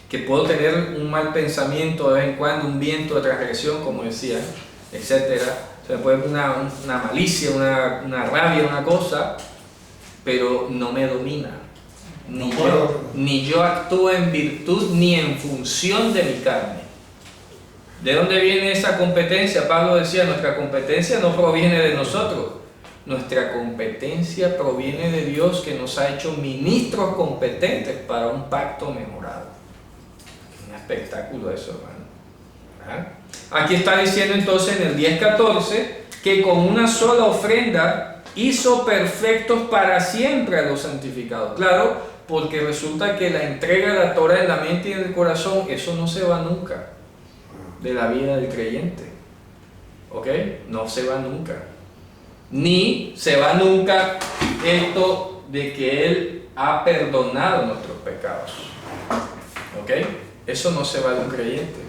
Que puedo tener un mal pensamiento de vez en cuando, un viento de transgresión, como decía, etcétera. Se me puede una malicia, una rabia, una cosa, pero no me domina. Ni yo actúo en virtud ni en función de mi carne. ¿De dónde viene esa competencia? Pablo decía, nuestra competencia no proviene de nosotros. Nuestra competencia proviene de Dios, que nos ha hecho ministros competentes para un pacto mejorado. Un espectáculo eso, hermano. Aquí está diciendo entonces en el 10:14 que con una sola ofrenda hizo perfectos para siempre a los santificados. Claro, porque resulta que la entrega de la Torah en la mente y en el corazón, eso no se va nunca de la vida del creyente. ¿Ok? No se va nunca. ni se va nunca esto de que Él ha perdonado nuestros pecados. ¿Ok? Eso no se va de un creyente.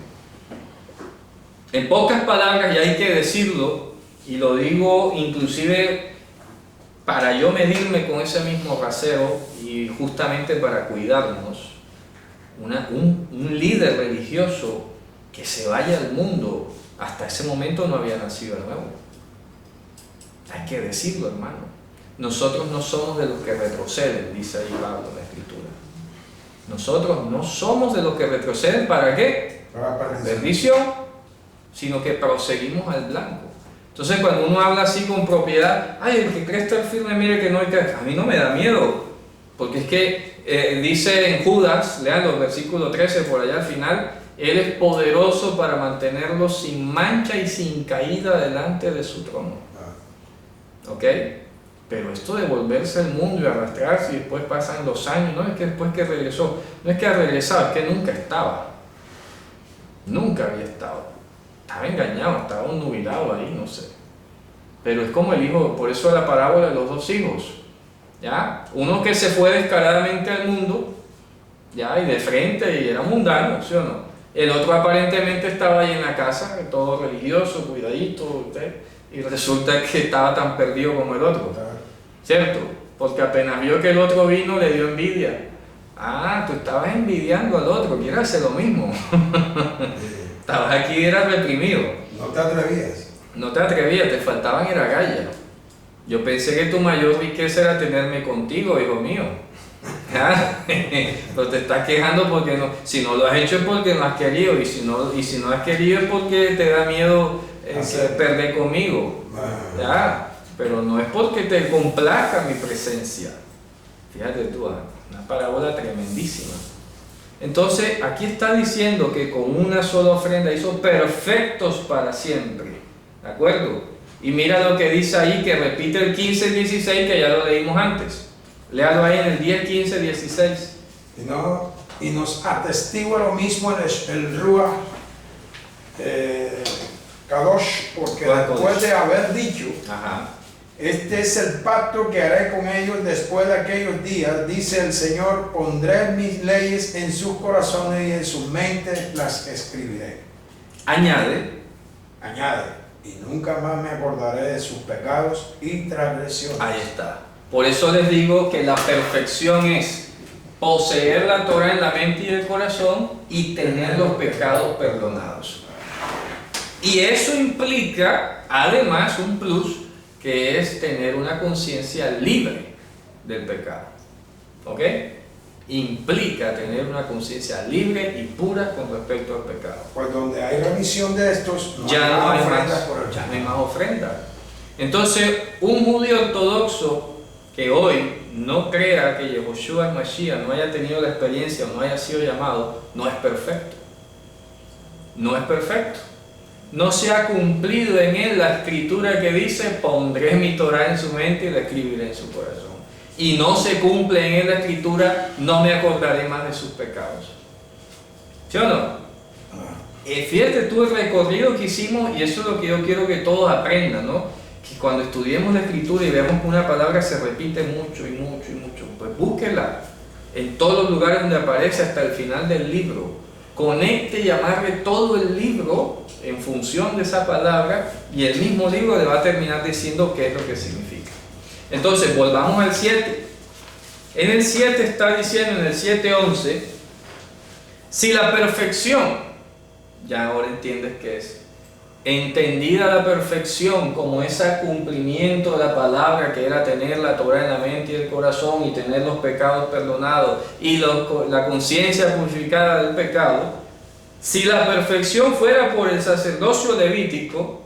En pocas palabras, y hay que decirlo, y lo digo inclusive para yo medirme con ese mismo rasero y justamente para cuidarnos, un líder religioso que se vaya al mundo, hasta ese momento no había nacido de nuevo. Hay que decirlo, hermano. Nosotros no somos de los que retroceden, dice ahí Pablo en la Escritura. Nosotros no somos de los que retroceden, ¿para qué? Para Perdición, sino que proseguimos al blanco. Entonces cuando uno habla así con propiedad, ay, el que cree estar firme, mire que no hay que... A mí no me da miedo, porque es que dice en Judas, lean los versículos 13 por allá al final, Él es poderoso para mantenerlos sin mancha y sin caída delante de su trono. ¿Ok? Pero esto de volverse al mundo y arrastrarse y después pasan los años, no es que después que regresó, no es que ha regresado, es que nunca estaba. Nunca había estado. Estaba engañado, estaba nubilado ahí, no sé. Pero es como el hijo, por eso la parábola de los dos hijos. ¿Ya? Uno que se fue descaradamente al mundo, ¿ya? Y de frente y era mundano, ¿sí o no? El otro aparentemente estaba ahí en la casa, todo religioso, cuidadito, y resulta que estaba tan perdido como el otro, ¿cierto? Porque apenas vio que el otro vino, le dio envidia. Ah, tú estabas envidiando al otro, quieres hacer lo mismo. Estabas aquí y eras reprimido. No te atrevías. No te atrevías, te faltaban era gallas. Yo pensé que tu mayor riqueza era tenerme contigo, hijo mío. ¿Ah? Pero te estás quejando porque no, si no lo has hecho es porque no has querido, y si no has querido es porque te da miedo perder conmigo. ¿Ya? Pero no es porque te complazca mi presencia. Fíjate tú, una parábola tremendísima. Entonces aquí está diciendo que con una sola ofrenda hizo perfectos para siempre. ¿De acuerdo? Y mira lo que dice ahí, que repite el 15 y 16, que ya lo leímos antes. Léalo ahí en el 10, 15, 16. Y nos atestigua lo mismo el Ruach Kadosh, porque después de haber dicho, este es el pacto que haré con ellos después de aquellos días, dice el Señor, pondré mis leyes en sus corazones y en sus mentes las escribiré. Añade, y nunca más me acordaré de sus pecados y transgresiones. Ahí está. Por eso les digo que la perfección es poseer la Torah en la mente y el corazón y tener los pecados perdonados. Y eso implica, además, un plus, que es tener una conciencia libre del pecado. ¿Ok? Implica tener una conciencia libre y pura con respecto al pecado. Pues donde hay remisión de estos, ya no hay más ofrenda. Entonces, un judío ortodoxo que hoy no crea que Yehoshua es Mashiach, no haya tenido la experiencia o no haya sido llamado, no es perfecto. No es perfecto. No se ha cumplido en él la escritura que dice, pondré mi Torah en su mente y la escribiré en su corazón. Y no se cumple en él la escritura, no me acordaré más de sus pecados. ¿Sí o no? Fíjate tú el recorrido que hicimos, y eso es lo que yo quiero que todos aprendan, ¿no? Que cuando estudiemos la escritura y veamos que una palabra se repite mucho y mucho y mucho, pues búsquela en todos los lugares donde aparece hasta el final del libro. Conecte y amarre todo el libro en función de esa palabra, y el mismo libro le va a terminar diciendo qué es lo que significa. Entonces, volvamos al 7. En el 7 está diciendo, en el 7:11, si la perfección, ya ahora entiendes qué es, entendida la perfección como ese cumplimiento de la palabra que era tener la Torah en la mente y el corazón y tener los pecados perdonados y la conciencia purificada del pecado, si la perfección fuera por el sacerdocio levítico,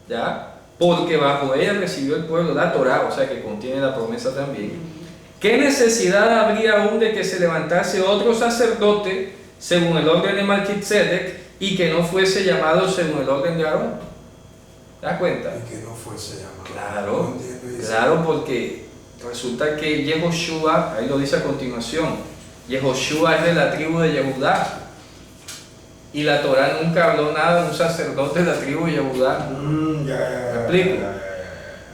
¿ya? Porque bajo ella recibió el pueblo la Torah, o sea que contiene la promesa también, ¿qué necesidad habría aún de que se levantase otro sacerdote según el orden de Melquisedec y que no fuese llamado según el orden de Aarón? ¿Te das cuenta? Y que no fuese llamado. Claro, claro, porque resulta que Yehoshua, ahí lo dice a continuación, Yehoshua es de la tribu de Yehudá. Y la Torah nunca habló nada de un sacerdote de la tribu de Yehudá. ¿Me explico?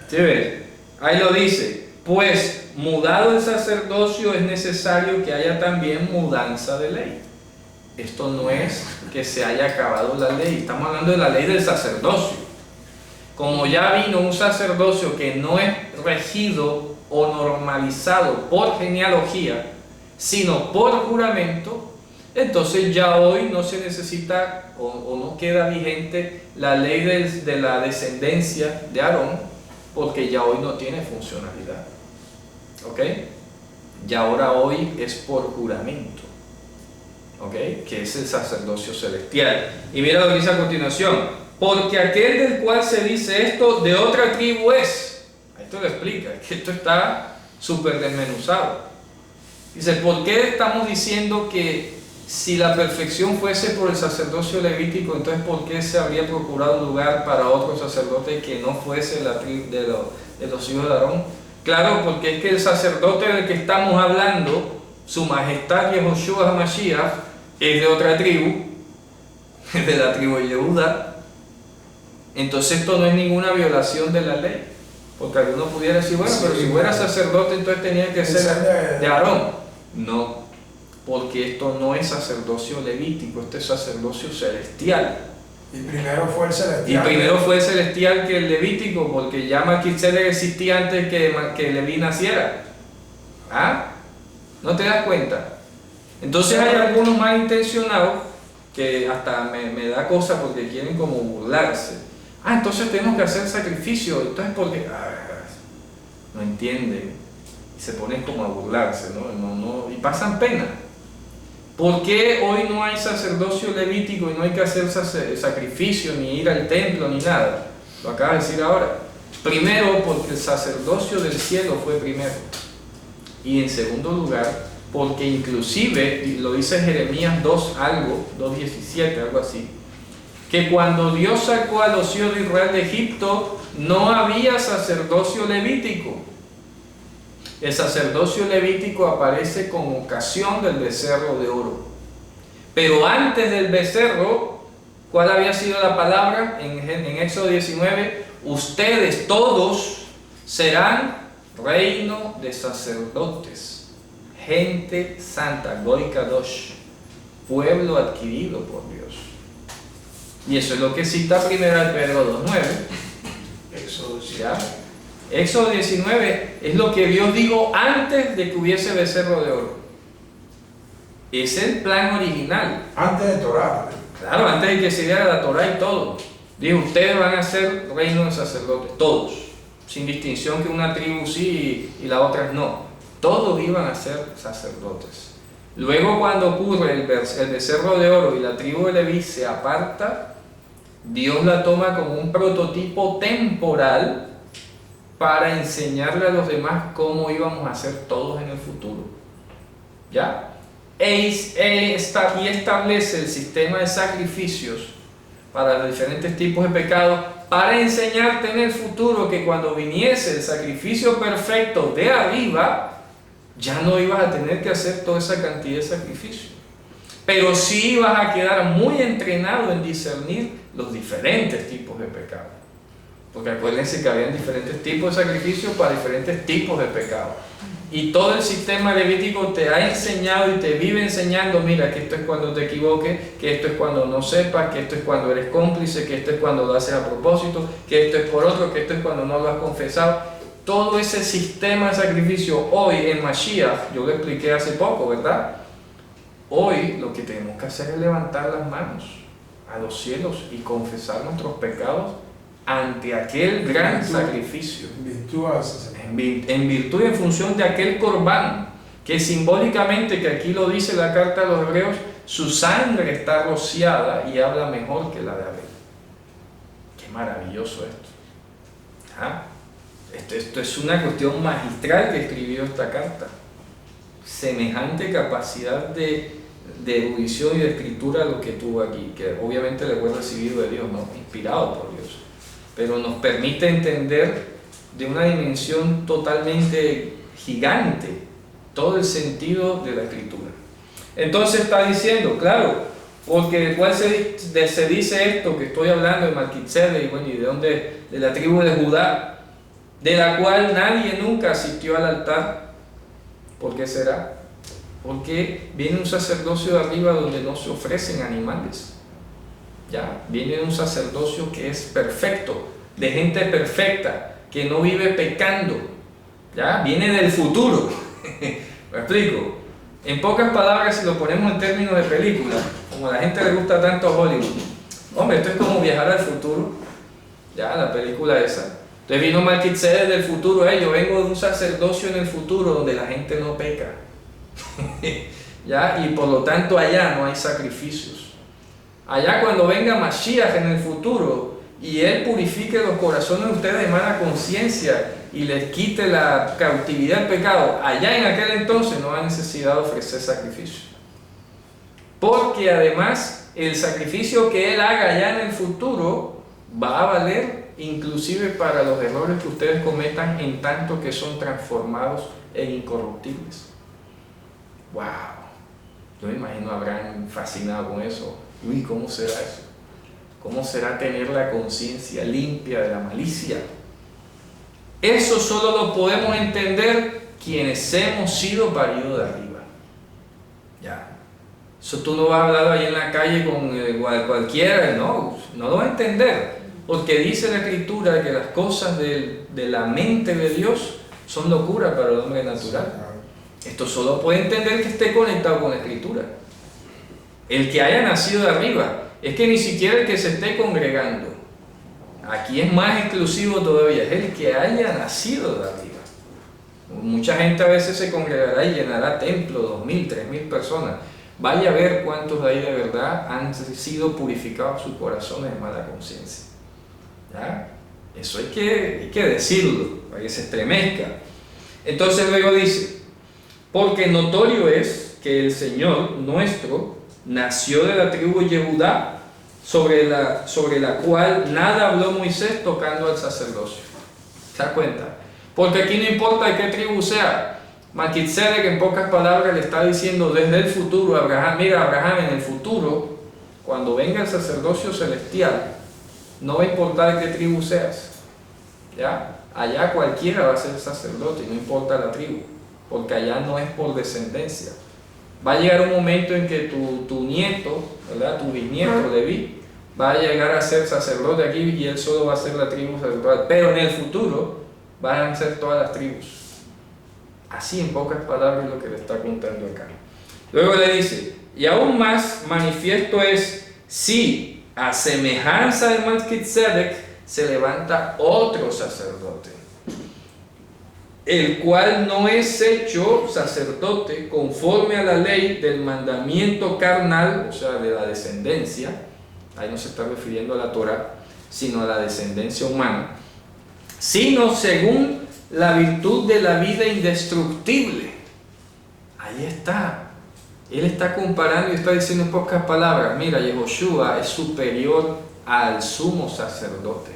¿Sí ves? Ahí lo dice, pues mudado el sacerdocio es necesario que haya también mudanza de ley. Esto no es que se haya acabado la ley, estamos hablando de la ley del sacerdocio. Como ya vino un sacerdocio que no es regido o normalizado por genealogía, sino por juramento, entonces ya hoy no se necesita o no queda vigente la ley de la descendencia de Aarón, porque ya hoy no tiene funcionalidad. ¿Ok? Y ahora hoy es por juramento. ¿Ok? Que es el sacerdocio celestial. Y mira lo que dice a continuación. Porque aquel del cual se dice esto de otra tribu es. Esto lo explica, que esto está súper desmenuzado. Dice, ¿por qué estamos diciendo que si la perfección fuese por el sacerdocio levítico, entonces ¿por qué se habría procurado un lugar para otro sacerdote que no fuese la tribu de los hijos de Aarón? Claro, porque es que el sacerdote del que estamos hablando, su majestad Yehoshua HaMashiach, es de otra tribu, es de la tribu de Yehuda. Entonces esto no es ninguna violación de la ley, porque alguno pudiera decir, bueno, pero si fuera sacerdote entonces tenía que ser de Aarón. No, porque esto no es sacerdocio levítico, esto es sacerdocio celestial. Y primero fue el celestial. Y primero fue el celestial que el levítico, porque ya Melquisedec existía antes que Leví naciera. ¿Ah? ¿No te das cuenta? Entonces hay algunos más intencionados que hasta me da cosa porque quieren como burlarse. Ah, entonces tenemos que hacer sacrificio, entonces porque no entienden y se ponen como a burlarse, ¿no? Y pasan pena. ¿Por qué hoy no hay sacerdocio levítico y no hay que hacer sacrificio, ni ir al templo, ni nada? Lo acaba de decir ahora. Primero, porque el sacerdocio del cielo fue primero. Y en segundo lugar, porque inclusive, y lo dice Jeremías 2:17, algo así, que cuando Dios sacó a los hijos de Israel de Egipto, no había sacerdocio levítico. El sacerdocio levítico aparece con ocasión del becerro de oro. Pero antes del becerro, ¿cuál había sido la palabra? En Éxodo 19, ustedes todos serán reino de sacerdotes, gente santa, Goy Kadosh, pueblo adquirido por Dios. Y eso es lo que cita 1 Pedro 2:9. Éxodo 19 es lo que Dios dijo antes de que hubiese becerro de oro. Es el plan original. Antes de Torah. Claro, antes de que se diera la Torah y todo. Dijo, ustedes van a ser reino de sacerdotes, todos. Sin distinción que una tribu sí y la otra no. Todos iban a ser sacerdotes. Luego cuando ocurre el becerro de oro y la tribu de Leví se aparta, Dios la toma como un prototipo temporal para enseñarle a los demás cómo íbamos a ser todos en el futuro. ¿Ya? Y establece el sistema de sacrificios para los diferentes tipos de pecados para enseñarte en el futuro que cuando viniese el sacrificio perfecto de arriba, ya no ibas a tener que hacer toda esa cantidad de sacrificios. Pero sí ibas a quedar muy entrenado en discernir los diferentes tipos de pecados. Porque acuérdense que habían diferentes tipos de sacrificios para diferentes tipos de pecados. Y todo el sistema levítico te ha enseñado y te vive enseñando, mira, que esto es cuando te equivoques, que esto es cuando no sepas, que esto es cuando eres cómplice, que esto es cuando lo haces a propósito, que esto es por otro, que esto es cuando no lo has confesado. Todo ese sistema de sacrificio hoy en Mashiach, yo lo expliqué hace poco, ¿verdad? Hoy lo que tenemos que hacer es levantar las manos a los cielos y confesar nuestros pecados ante aquel gran sacrificio. En virtud y en función de aquel corbán, que simbólicamente, que aquí lo dice la carta a los hebreos, su sangre está rociada y habla mejor que la de Abel. Qué maravilloso esto. ¿Ah? Esto es una cuestión magistral que escribió esta carta. Semejante capacidad de erudición y de escritura a lo que tuvo aquí, que obviamente le fue recibido de Dios, ¿no? Inspirado por Dios, pero nos permite entender de una dimensión totalmente gigante todo el sentido de la escritura. Entonces está diciendo, claro, porque después se dice esto que estoy hablando de Melquisedec y bueno, y de dónde, de la tribu de Judá. de la cual nadie nunca asistió al altar. ¿Por qué será? Porque viene un sacerdocio de arriba donde no se ofrecen animales. Ya, viene un sacerdocio que es perfecto, de gente perfecta, que no vive pecando. Ya, viene del futuro. ¿Me explico? En pocas palabras, si lo ponemos en términos de película, como a la gente le gusta tanto Hollywood, hombre, esto es como viajar al futuro. Ya, la película esa. Entonces vino Melquisedec del futuro, yo vengo de un sacerdocio en el futuro donde la gente no peca. ¿Ya? Y por lo tanto allá no hay sacrificios. Allá cuando venga Mashiach en el futuro y Él purifique los corazones de ustedes de mala conciencia y les quite la cautividad del pecado, allá en aquel entonces no hay necesidad de ofrecer sacrificios. Porque además el sacrificio que Él haga allá en el futuro va a valer inclusive para los errores que ustedes cometan en tanto que son transformados en incorruptibles. ¡Wow! Yo me imagino a Abraham fascinado con eso. Uy, ¿cómo será eso? ¿Cómo será tener la conciencia limpia de la malicia? Eso solo lo podemos entender quienes hemos sido paridos de arriba. Ya. Eso tú no vas a hablar ahí en la calle con cualquiera, no lo vas a entender. Porque dice la Escritura que las cosas de la mente de Dios son locura para el hombre natural. Esto solo puede entender que esté conectado con la Escritura. El que haya nacido de arriba, es que ni siquiera el que se esté congregando. Aquí es más exclusivo todavía, es el que haya nacido de arriba. Mucha gente a veces se congregará y llenará templos, 2,000, 3,000 personas. Vaya a ver cuántos de ahí de verdad han sido purificados sus corazones de mala conciencia. ¿Ya? Eso hay que decirlo, para que se estremezca. Entonces luego dice, porque notorio es que el Señor nuestro nació de la tribu de Yehudá, sobre la cual nada habló Moisés tocando al sacerdocio. ¿Se da cuenta? Porque aquí no importa de qué tribu sea. Melquisedec, en pocas palabras, le está diciendo desde el futuro a Abraham, mira Abraham, en el futuro, cuando venga el sacerdocio celestial, no va a importar de qué tribu seas. ¿Ya? Allá cualquiera va a ser sacerdote, no importa la tribu, porque allá no es por descendencia. Va a llegar un momento en que tu nieto, ¿verdad? Tu bisnieto Leví, va a llegar a ser sacerdote aquí y él solo va a ser la tribu sacerdotal. Pero en el futuro van a ser todas las tribus. Así en pocas palabras es lo que le está contando acá. Luego le dice, y aún más manifiesto es, si a semejanza de Melquisedec se levanta otro sacerdote, el cual no es hecho sacerdote conforme a la ley del mandamiento carnal, o sea, de la descendencia. Ahí no se está refiriendo a la Torah, sino a la descendencia humana, sino según la virtud de la vida indestructible. Ahí está. Él está comparando y está diciendo en pocas palabras, mira, Yehoshua es superior al sumo sacerdote.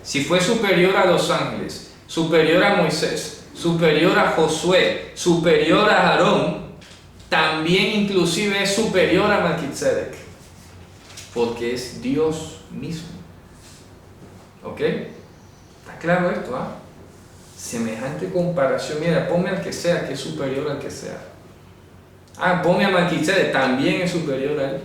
Si fue superior a los ángeles, superior a Moisés, superior a Josué, superior a Aarón, también inclusive es superior a Melquisedec, porque es Dios mismo. ¿Ok? ¿Está claro esto? Semejante comparación, mira, ponme al que sea, que es superior al que sea. Ponme a Melquisedec, también es superior a él.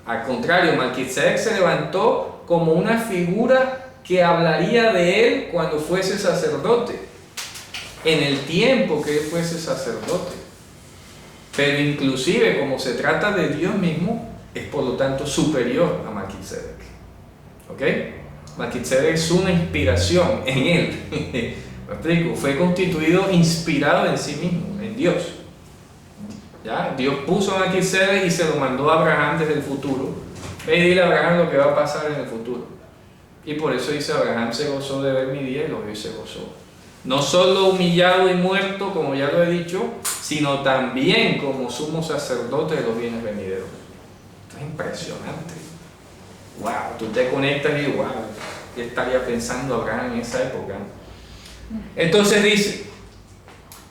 Al contrario, Melquisedec se levantó como una figura que hablaría de él cuando fuese sacerdote, en el tiempo que él fuese sacerdote. Pero inclusive como se trata de Dios mismo, es por lo tanto superior a Melquisedec. ¿Ok? Melquisedec es una inspiración en él. ¿Me explico? Fue constituido inspirado en sí mismo, en Dios. ¿Ya? Dios puso a Melquisedec y se lo mandó a Abraham desde el futuro. Ve y dile a Abraham lo que va a pasar en el futuro. Y por eso dice, Abraham se gozó de ver mi día y lo vio y se gozó. No solo humillado y muerto, como ya lo he dicho, sino también como sumo sacerdote de los bienes venideros. Esto es impresionante. Wow, tú te conectas y wow, ¿qué estaría pensando Abraham en esa época? Entonces dice,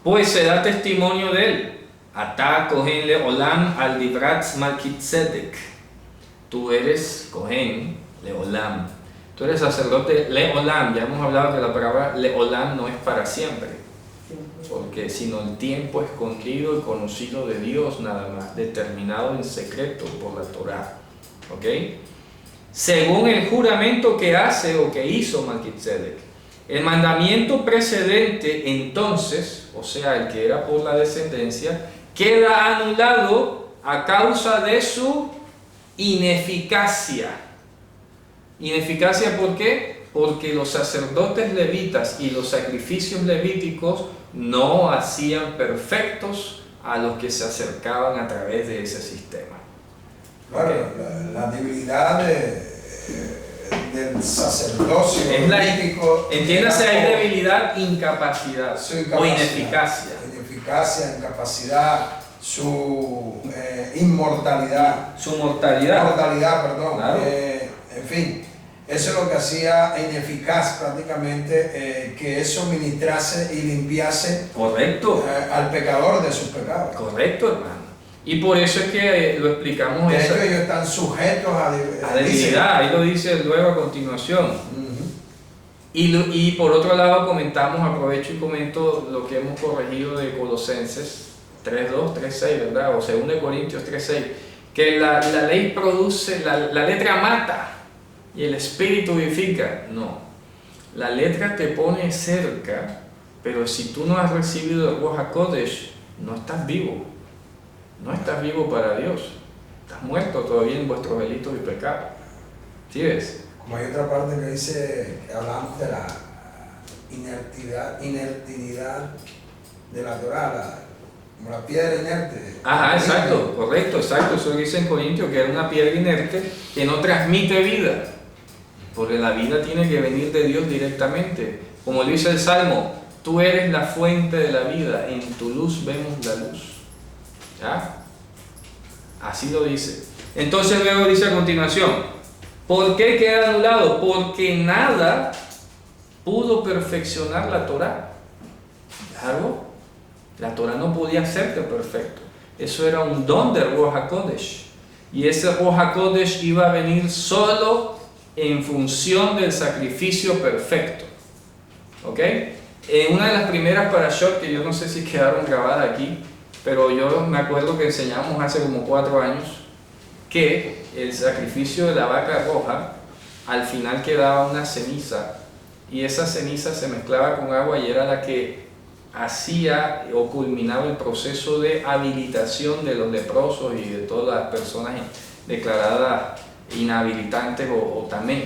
pues se da testimonio de él. Atá Cohen Leolam al Divrat Melquisedec. Tú eres Cohen Leolam. Tú eres sacerdote leolam. Ya hemos hablado que la palabra leolam no es para siempre, porque sino el tiempo escondido y conocido de Dios nada más, determinado en secreto por la Torá. ¿Ok? Según el juramento que hace o que hizo Melquisedec. El mandamiento precedente entonces, o sea, el que era por la descendencia, queda anulado a causa de su ineficacia. ¿Ineficacia por qué? Porque los sacerdotes levitas y los sacrificios levíticos no hacían perfectos a los que se acercaban a través de ese sistema. Claro, la debilidad del sacerdocio levítico. Entiéndase, hay debilidad, incapacidad o ineficacia. Ineficacia, incapacidad, su inmortalidad. Su mortalidad. Mortalidad, perdón. Claro. En fin, eso es lo que hacía ineficaz prácticamente que eso ministrase y limpiase. Correcto. Al pecador de sus pecados. Correcto, hermano. Y por eso es que lo explicamos. De hecho, ellos están sujetos a debilidad. Ahí lo dice luego a continuación. Y por otro lado comentamos, aprovecho y comento lo que hemos corregido de Colosenses 3.2, 3.6, ¿verdad? O 2 Corintios 3.6, que la ley produce, la letra mata y el espíritu vivifica. No, la letra te pone cerca, pero si tú no has recibido el Ruach HaKodesh, no estás vivo. No estás vivo para Dios. Estás muerto todavía en vuestros delitos y pecados. ¿Sí ves? Como hay otra parte que dice, que hablamos de la inertilidad de la Torá, como la piedra inerte. Ajá, exacto, correcto, exacto. Eso dice en Corintios, que era una piedra inerte que no transmite vida. Porque la vida tiene que venir de Dios directamente. Como lo dice el Salmo, tú eres la fuente de la vida, en tu luz vemos la luz. ¿Ya? Así lo dice. Entonces luego dice a continuación, ¿por qué queda anulado? Porque nada pudo perfeccionar la Torá. ¿Algo? La Torá no podía hacerte perfecto. Eso era un don del Ruach HaKodesh. Y ese Ruach HaKodesh iba a venir solo en función del sacrificio perfecto. ¿Ok? En una de las primeras parashot, que yo no sé si quedaron grabadas aquí, pero yo me acuerdo que enseñamos hace como 4 años que el sacrificio de la vaca roja al final quedaba una ceniza y esa ceniza se mezclaba con agua y era la que hacía o culminaba el proceso de habilitación de los leprosos y de todas las personas declaradas inhabilitantes o tamén.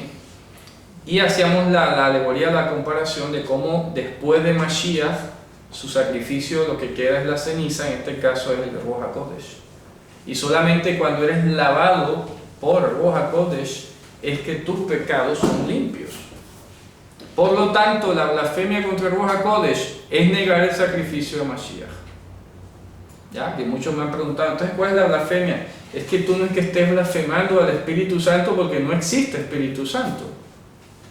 Y hacíamos la alegoría, la comparación de cómo después de Mashiach su sacrificio lo que queda es la ceniza, en este caso es el Ruach HaKodesh. Y solamente cuando eres lavado por el Ruach HaKodesh es que tus pecados son limpios. Por lo tanto, la blasfemia contra el Ruach HaKodesh es negar el sacrificio de Mashiach. ¿Ya? Que muchos me han preguntado, entonces ¿cuál es la blasfemia? Es que tú no es que estés blasfemando al Espíritu Santo porque no existe Espíritu Santo.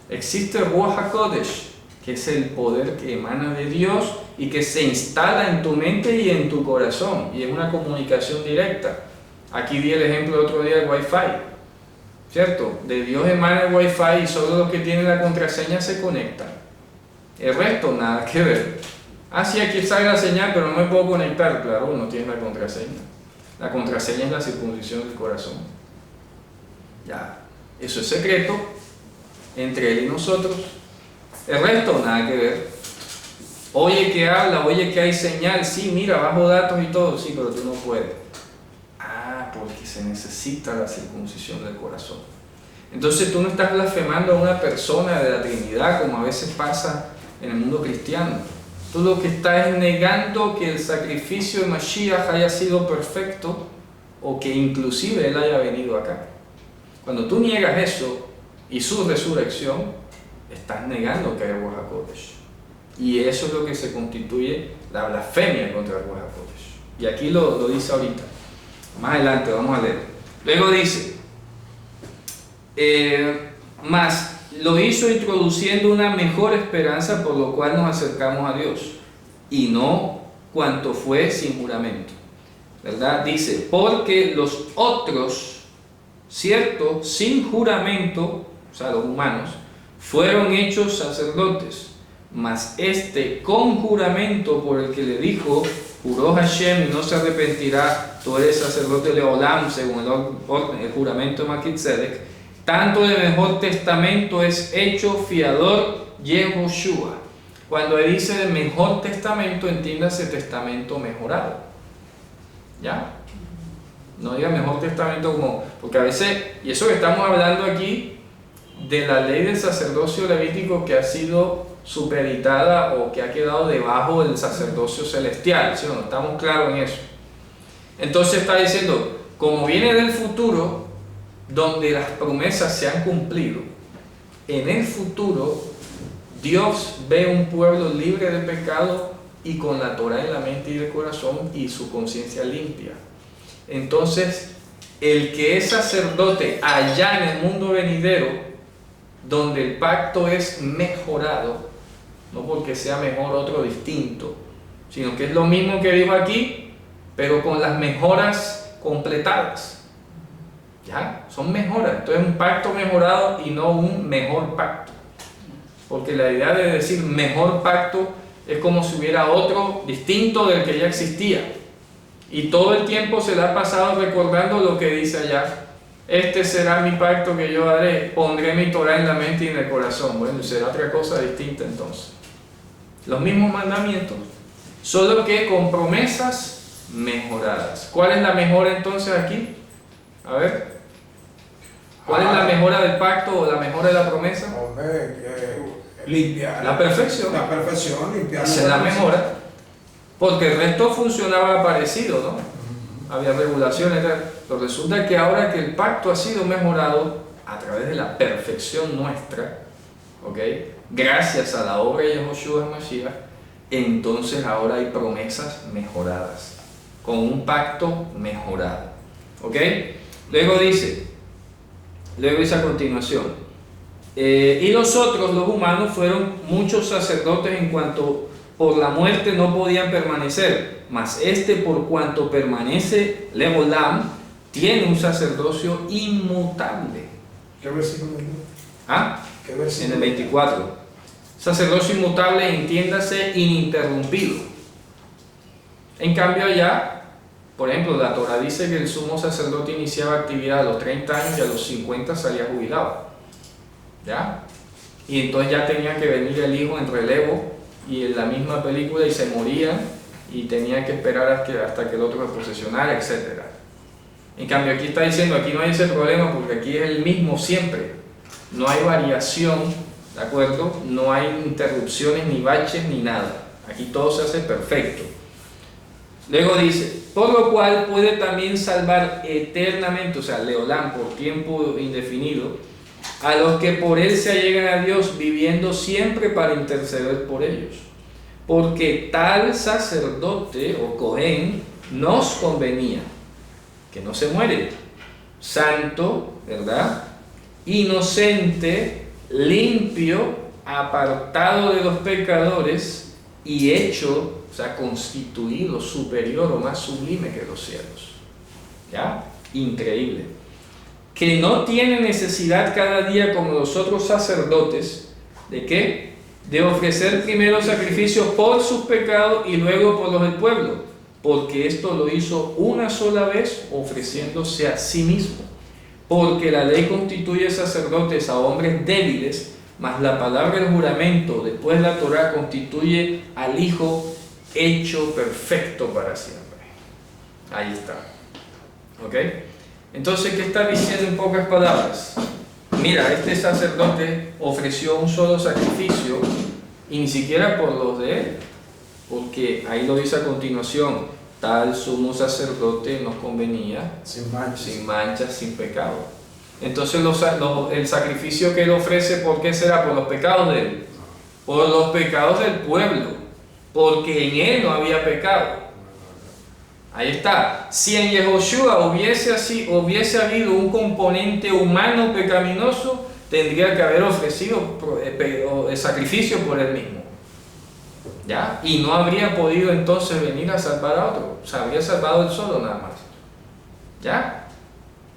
Existe el Ruach HaKodesh, que es el poder que emana de Dios y que se instala en tu mente y en tu corazón, y es una comunicación directa. Aquí di el ejemplo el otro día del Wi-Fi, ¿cierto? De Dios emana el Wi-Fi y solo los que tienen la contraseña se conectan. El resto, nada que ver. Ah, sí, aquí sale la señal, pero no me puedo conectar. Claro, no tienes la contraseña. La contraseña es la circuncisión del corazón. Ya, eso es secreto entre Él y nosotros. El resto, nada que ver. Oye que habla, oye que hay señal, sí, mira, bajo datos y todo, sí, pero tú no puedes. Ah, porque se necesita la circuncisión del corazón. Entonces tú no estás blasfemando a una persona de la Trinidad, como a veces pasa en el mundo cristiano. Tú lo que estás es negando que el sacrificio de Mashiach haya sido perfecto o que inclusive Él haya venido acá. Cuando tú niegas eso y su resurrección, estás negando que hay Ruach HaKodesh. Y eso es lo que se constituye la blasfemia contra el Ruach HaKodesh. Y aquí lo dice ahorita. Más adelante vamos a leer. Luego dice, mas lo hizo introduciendo una mejor esperanza por lo cual nos acercamos a Dios, y no cuanto fue sin juramento. ¿Verdad? Dice, porque los otros, cierto, sin juramento, o sea, los humanos, fueron hechos sacerdotes, mas este con juramento por el que le dijo, juró Hashem y no se arrepentirá, tú eres sacerdote Leolam, según el juramento de Melquisedec, tanto de mejor testamento es hecho fiador Yehoshua. Cuando dice de mejor testamento, entiéndase testamento mejorado. ¿Ya? No diga mejor testamento como, porque a veces, y eso que estamos hablando aquí, de la ley del sacerdocio levítico que ha sido supeditada o que ha quedado debajo del sacerdocio celestial, ¿sí o no? Estamos claros en eso. Entonces está diciendo, como viene del futuro, donde las promesas se han cumplido, en el futuro Dios ve un pueblo libre de pecado y con la Torah en la mente y el corazón y su conciencia limpia. Entonces, el que es sacerdote allá en el mundo venidero, donde el pacto es mejorado, no porque sea mejor otro distinto, sino que es lo mismo que dijo aquí, pero con las mejoras completadas. ¿Ya? Son mejoras. Entonces, un pacto mejorado y no un mejor pacto. Porque la idea de decir mejor pacto es como si hubiera otro distinto del que ya existía. Y todo el tiempo se le ha pasado recordando lo que dice allá. Este será mi pacto que yo haré, pondré mi Torah en la mente y en el corazón. Bueno, será otra cosa distinta entonces. Los mismos mandamientos, solo que con promesas mejoradas. ¿Cuál es la mejora entonces aquí? A ver. ¿Cuál es la mejora del pacto o la mejora de la promesa? Hombre, limpiar. La perfección. La perfección, limpiar. Esa es la mejora. Porque el resto funcionaba parecido, ¿no? Había regulaciones, pero resulta que ahora que el pacto ha sido mejorado a través de la perfección nuestra, ¿ok? Gracias a la obra de Yehoshua Mashiach, entonces ahora hay promesas mejoradas, con un pacto mejorado, ¿ok? Luego dice a continuación, y los otros, los humanos, fueron muchos sacerdotes en cuanto por la muerte no podían permanecer, mas este por cuanto permanece Leolam, tiene un sacerdocio inmutable. ¿Qué versículo? ¿Ah? ¿Qué versículo? En el 24. Sacerdocio inmutable, entiéndase, ininterrumpido. En cambio allá, por ejemplo, la Torah dice que el sumo sacerdote iniciaba actividad a los 30 años y a los 50 salía jubilado. ¿Ya? Y entonces ya tenía que venir el hijo en relevo y en la misma película y se moría y tenía que esperar hasta que el otro se posesionara, etc. En cambio aquí está diciendo, aquí no hay ese problema porque aquí es el mismo siempre, no hay variación, ¿de acuerdo? No hay interrupciones ni baches ni nada, aquí todo se hace perfecto. Luego dice, por lo cual puede también salvar eternamente, o sea, Leolam, por tiempo indefinido, a los que por él se allegan a Dios, viviendo siempre para interceder por ellos. Porque tal sacerdote o Cohen nos convenía, que no se muere, santo, ¿verdad? Inocente, limpio, apartado de los pecadores y hecho, o sea, constituido superior o más sublime que los cielos. ¿Ya? Increíble. Que no tiene necesidad cada día como los otros sacerdotes, ¿de qué? De ofrecer primero sacrificios por sus pecados y luego por los del pueblo, porque esto lo hizo una sola vez ofreciéndose a sí mismo, porque la ley constituye sacerdotes a hombres débiles, mas la palabra del juramento después de la Torah constituye al Hijo hecho perfecto para siempre. Ahí está. ¿Ok? Entonces, ¿qué está diciendo en pocas palabras? Mira, este sacerdote ofreció un solo sacrificio y ni siquiera por los de él, porque ahí lo dice a continuación, tal sumo sacerdote nos convenía sin manchas, sin pecado. Entonces el sacrificio que él ofrece, ¿por qué será? ¿Por los pecados de él? Por los pecados del pueblo, porque en él no había pecado. Ahí está. Si en Yehoshua hubiese habido un componente humano pecaminoso, tendría que haber ofrecido sacrificio por él mismo. ¿Ya? Y no habría podido entonces venir a salvar a otro. Se habría salvado él solo nada más. ¿Ya?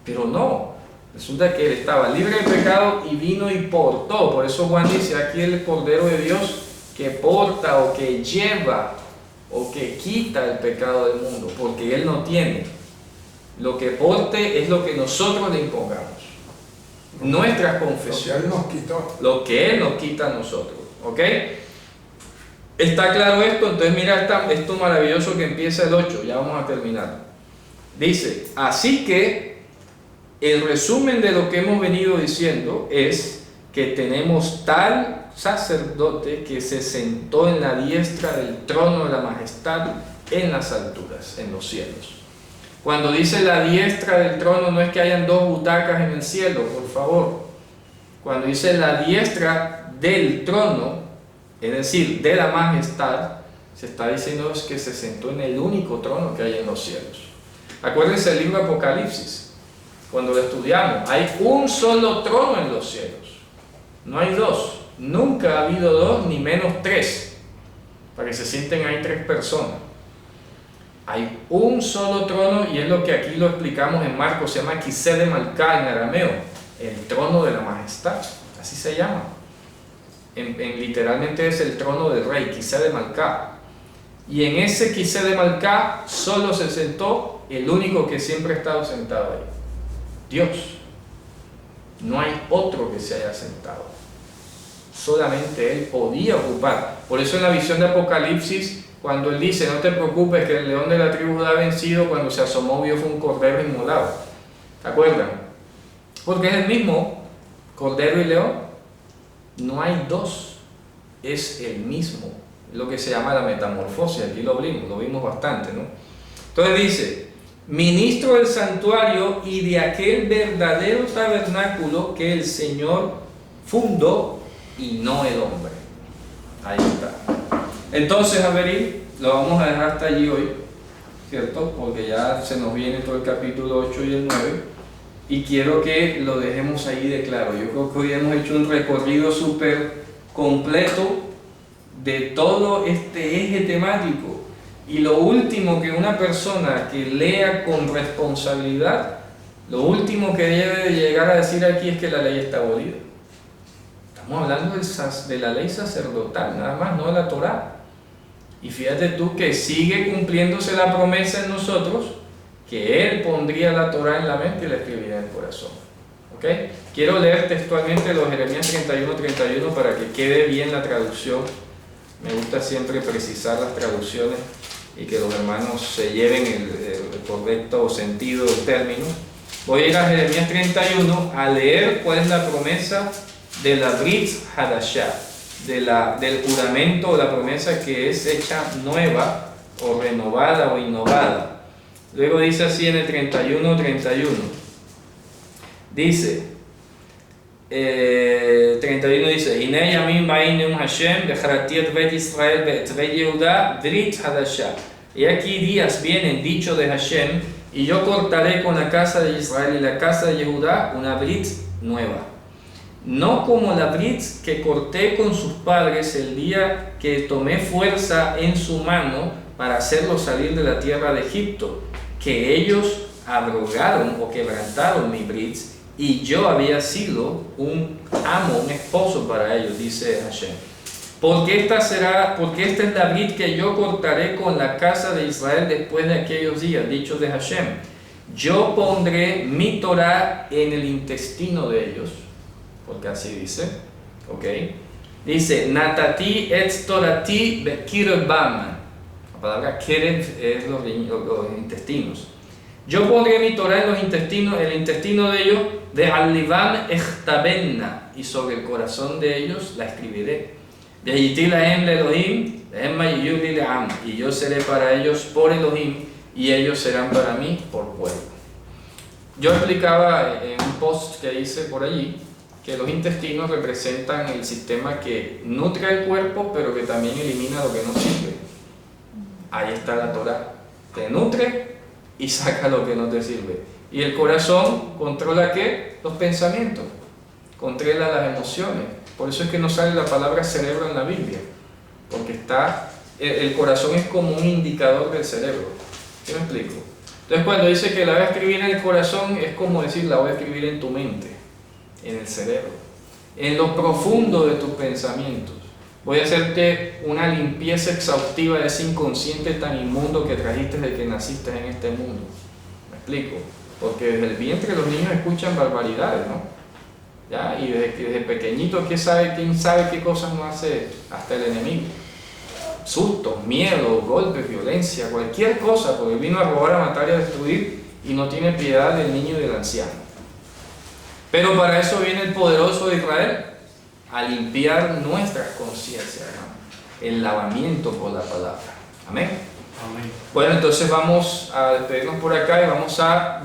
Pero no. Resulta que él estaba libre de pecado y vino y portó. Por eso Juan dice aquí el Cordero de Dios que porta o que lleva o que quita el pecado del mundo, porque él no tiene. Lo que porte es lo que nosotros le impongamos. Nuestras confesiones. Lo que él nos quitó. Lo que él nos quita a nosotros. ¿Ok? ¿Está claro esto? Entonces mira esto maravilloso que empieza el 8. Ya vamos a terminar. Dice, así que el resumen de lo que hemos venido diciendo es que tenemos tal sacerdote que se sentó en la diestra del trono de la majestad en las alturas, en los cielos. Cuando dice la diestra del trono, no es que hayan dos butacas en el cielo, por favor. Cuando dice la diestra del trono, es decir, de la majestad, se está diciendo es que se sentó en el único trono que hay en los cielos. Acuérdense del libro de Apocalipsis, cuando lo estudiamos, hay un solo trono en los cielos, no hay dos, nunca ha habido dos, ni menos tres, para que se sienten ahí tres personas. Hay un solo trono y es lo que aquí lo explicamos en Marcos, se llama Kiseh de Malká en arameo, el trono de la majestad, así se llama. Literalmente es el trono del rey, Kiseh de Malká. Y en ese Kiseh de Malká solo se sentó el único que siempre ha estado sentado ahí, Dios. No hay otro que se haya sentado. Solamente Él podía ocupar. Por eso en la visión de Apocalipsis, cuando Él dice, no te preocupes que el león de la tribu de Judá ha vencido, cuando se asomó vio fue un cordero inmolado. ¿Se acuerdan? Porque es el mismo cordero y león. No hay dos, es el mismo. Lo que se llama la metamorfosis, aquí lo vimos bastante, ¿no? Entonces dice, ministro del santuario y de aquel verdadero tabernáculo que el Señor fundó y no el hombre. Ahí está. Entonces, a ver, lo vamos a dejar hasta allí hoy, ¿cierto? Porque ya se nos viene todo el capítulo 8 y el 9 y quiero que lo dejemos ahí de claro. Yo creo que hoy hemos hecho un recorrido súper completo de todo este eje temático. Y lo último que una persona que lea con responsabilidad, lo último que debe llegar a decir aquí es que la ley está abolida. Estamos hablando de la ley sacerdotal, nada más, no de la Torá. Y fíjate tú que sigue cumpliéndose la promesa en nosotros, que Él pondría la Torá en la mente y la escribiría en el corazón. ¿Ok? Quiero leer textualmente los Jeremías 31:31 para que quede bien la traducción. Me gusta siempre precisar las traducciones y que los hermanos se lleven el correcto sentido del término. Voy a ir a Jeremías 31 a leer cuál es la promesa de la Brit Hadashah, del juramento o la promesa que es hecha nueva o renovada o innovada. Luego dice así en el 31:31. Dice, 31 dice, Hinei yamim ba'in neum Hashem becharati et bet Israel bet Yehuda Brit Hadashah. Y aquí días vienen, dicho de Hashem, y yo cortaré con la casa de Israel y la casa de Yehudá una Brit nueva. No como la Brit que corté con sus padres el día que tomé fuerza en su mano para hacerlos salir de la tierra de Egipto, que ellos abrogaron o quebrantaron mi Brit, y yo había sido un amo, un esposo para ellos, dice Hashem. Porque esta es la Brit que yo cortaré con la casa de Israel después de aquellos días, dicho de Hashem. Yo pondré mi Torah en el intestino de ellos, porque así dice, ¿ok? Dice, Natati et Torati bekirebam. La palabra kerev es los intestinos. Yo pondré mi Torah en los intestinos, el intestino de ellos, de alivam echtabenna, y sobre el corazón de ellos la escribiré. De Yiti lahem le Elohim, y yo seré para ellos por Elohim, y ellos serán para mí por pueblo. Yo explicaba en un post que hice por allí que los intestinos representan el sistema que nutre el cuerpo, pero que también elimina lo que no sirve. Ahí está la Torah. Te nutre y saca lo que no te sirve. Y el corazón controla ¿qué? Los pensamientos, controla las emociones. Por eso es que no sale la palabra cerebro en la Biblia, porque el corazón es como un indicador del cerebro. ¿Qué me explico? Entonces cuando dice que la voy a escribir en el corazón, es como decir, la voy a escribir en tu mente, en el cerebro, en lo profundo de tus pensamientos. Voy a hacerte una limpieza exhaustiva de ese inconsciente tan inmundo que trajiste desde que naciste en este mundo. ¿Me explico? Porque desde el vientre los niños escuchan barbaridades, ¿no? ¿Ya? Y desde pequeñito, ¿quién sabe qué cosas no hace hasta el enemigo? Sustos, miedo, golpes, violencia, cualquier cosa, porque vino a robar, a matar y a destruir y no tiene piedad del niño y del anciano. Pero para eso viene el poderoso de Israel, a limpiar nuestras conciencias, hermano. El lavamiento por la palabra. Amén. Amén. Bueno, entonces vamos a despedirnos por acá y vamos a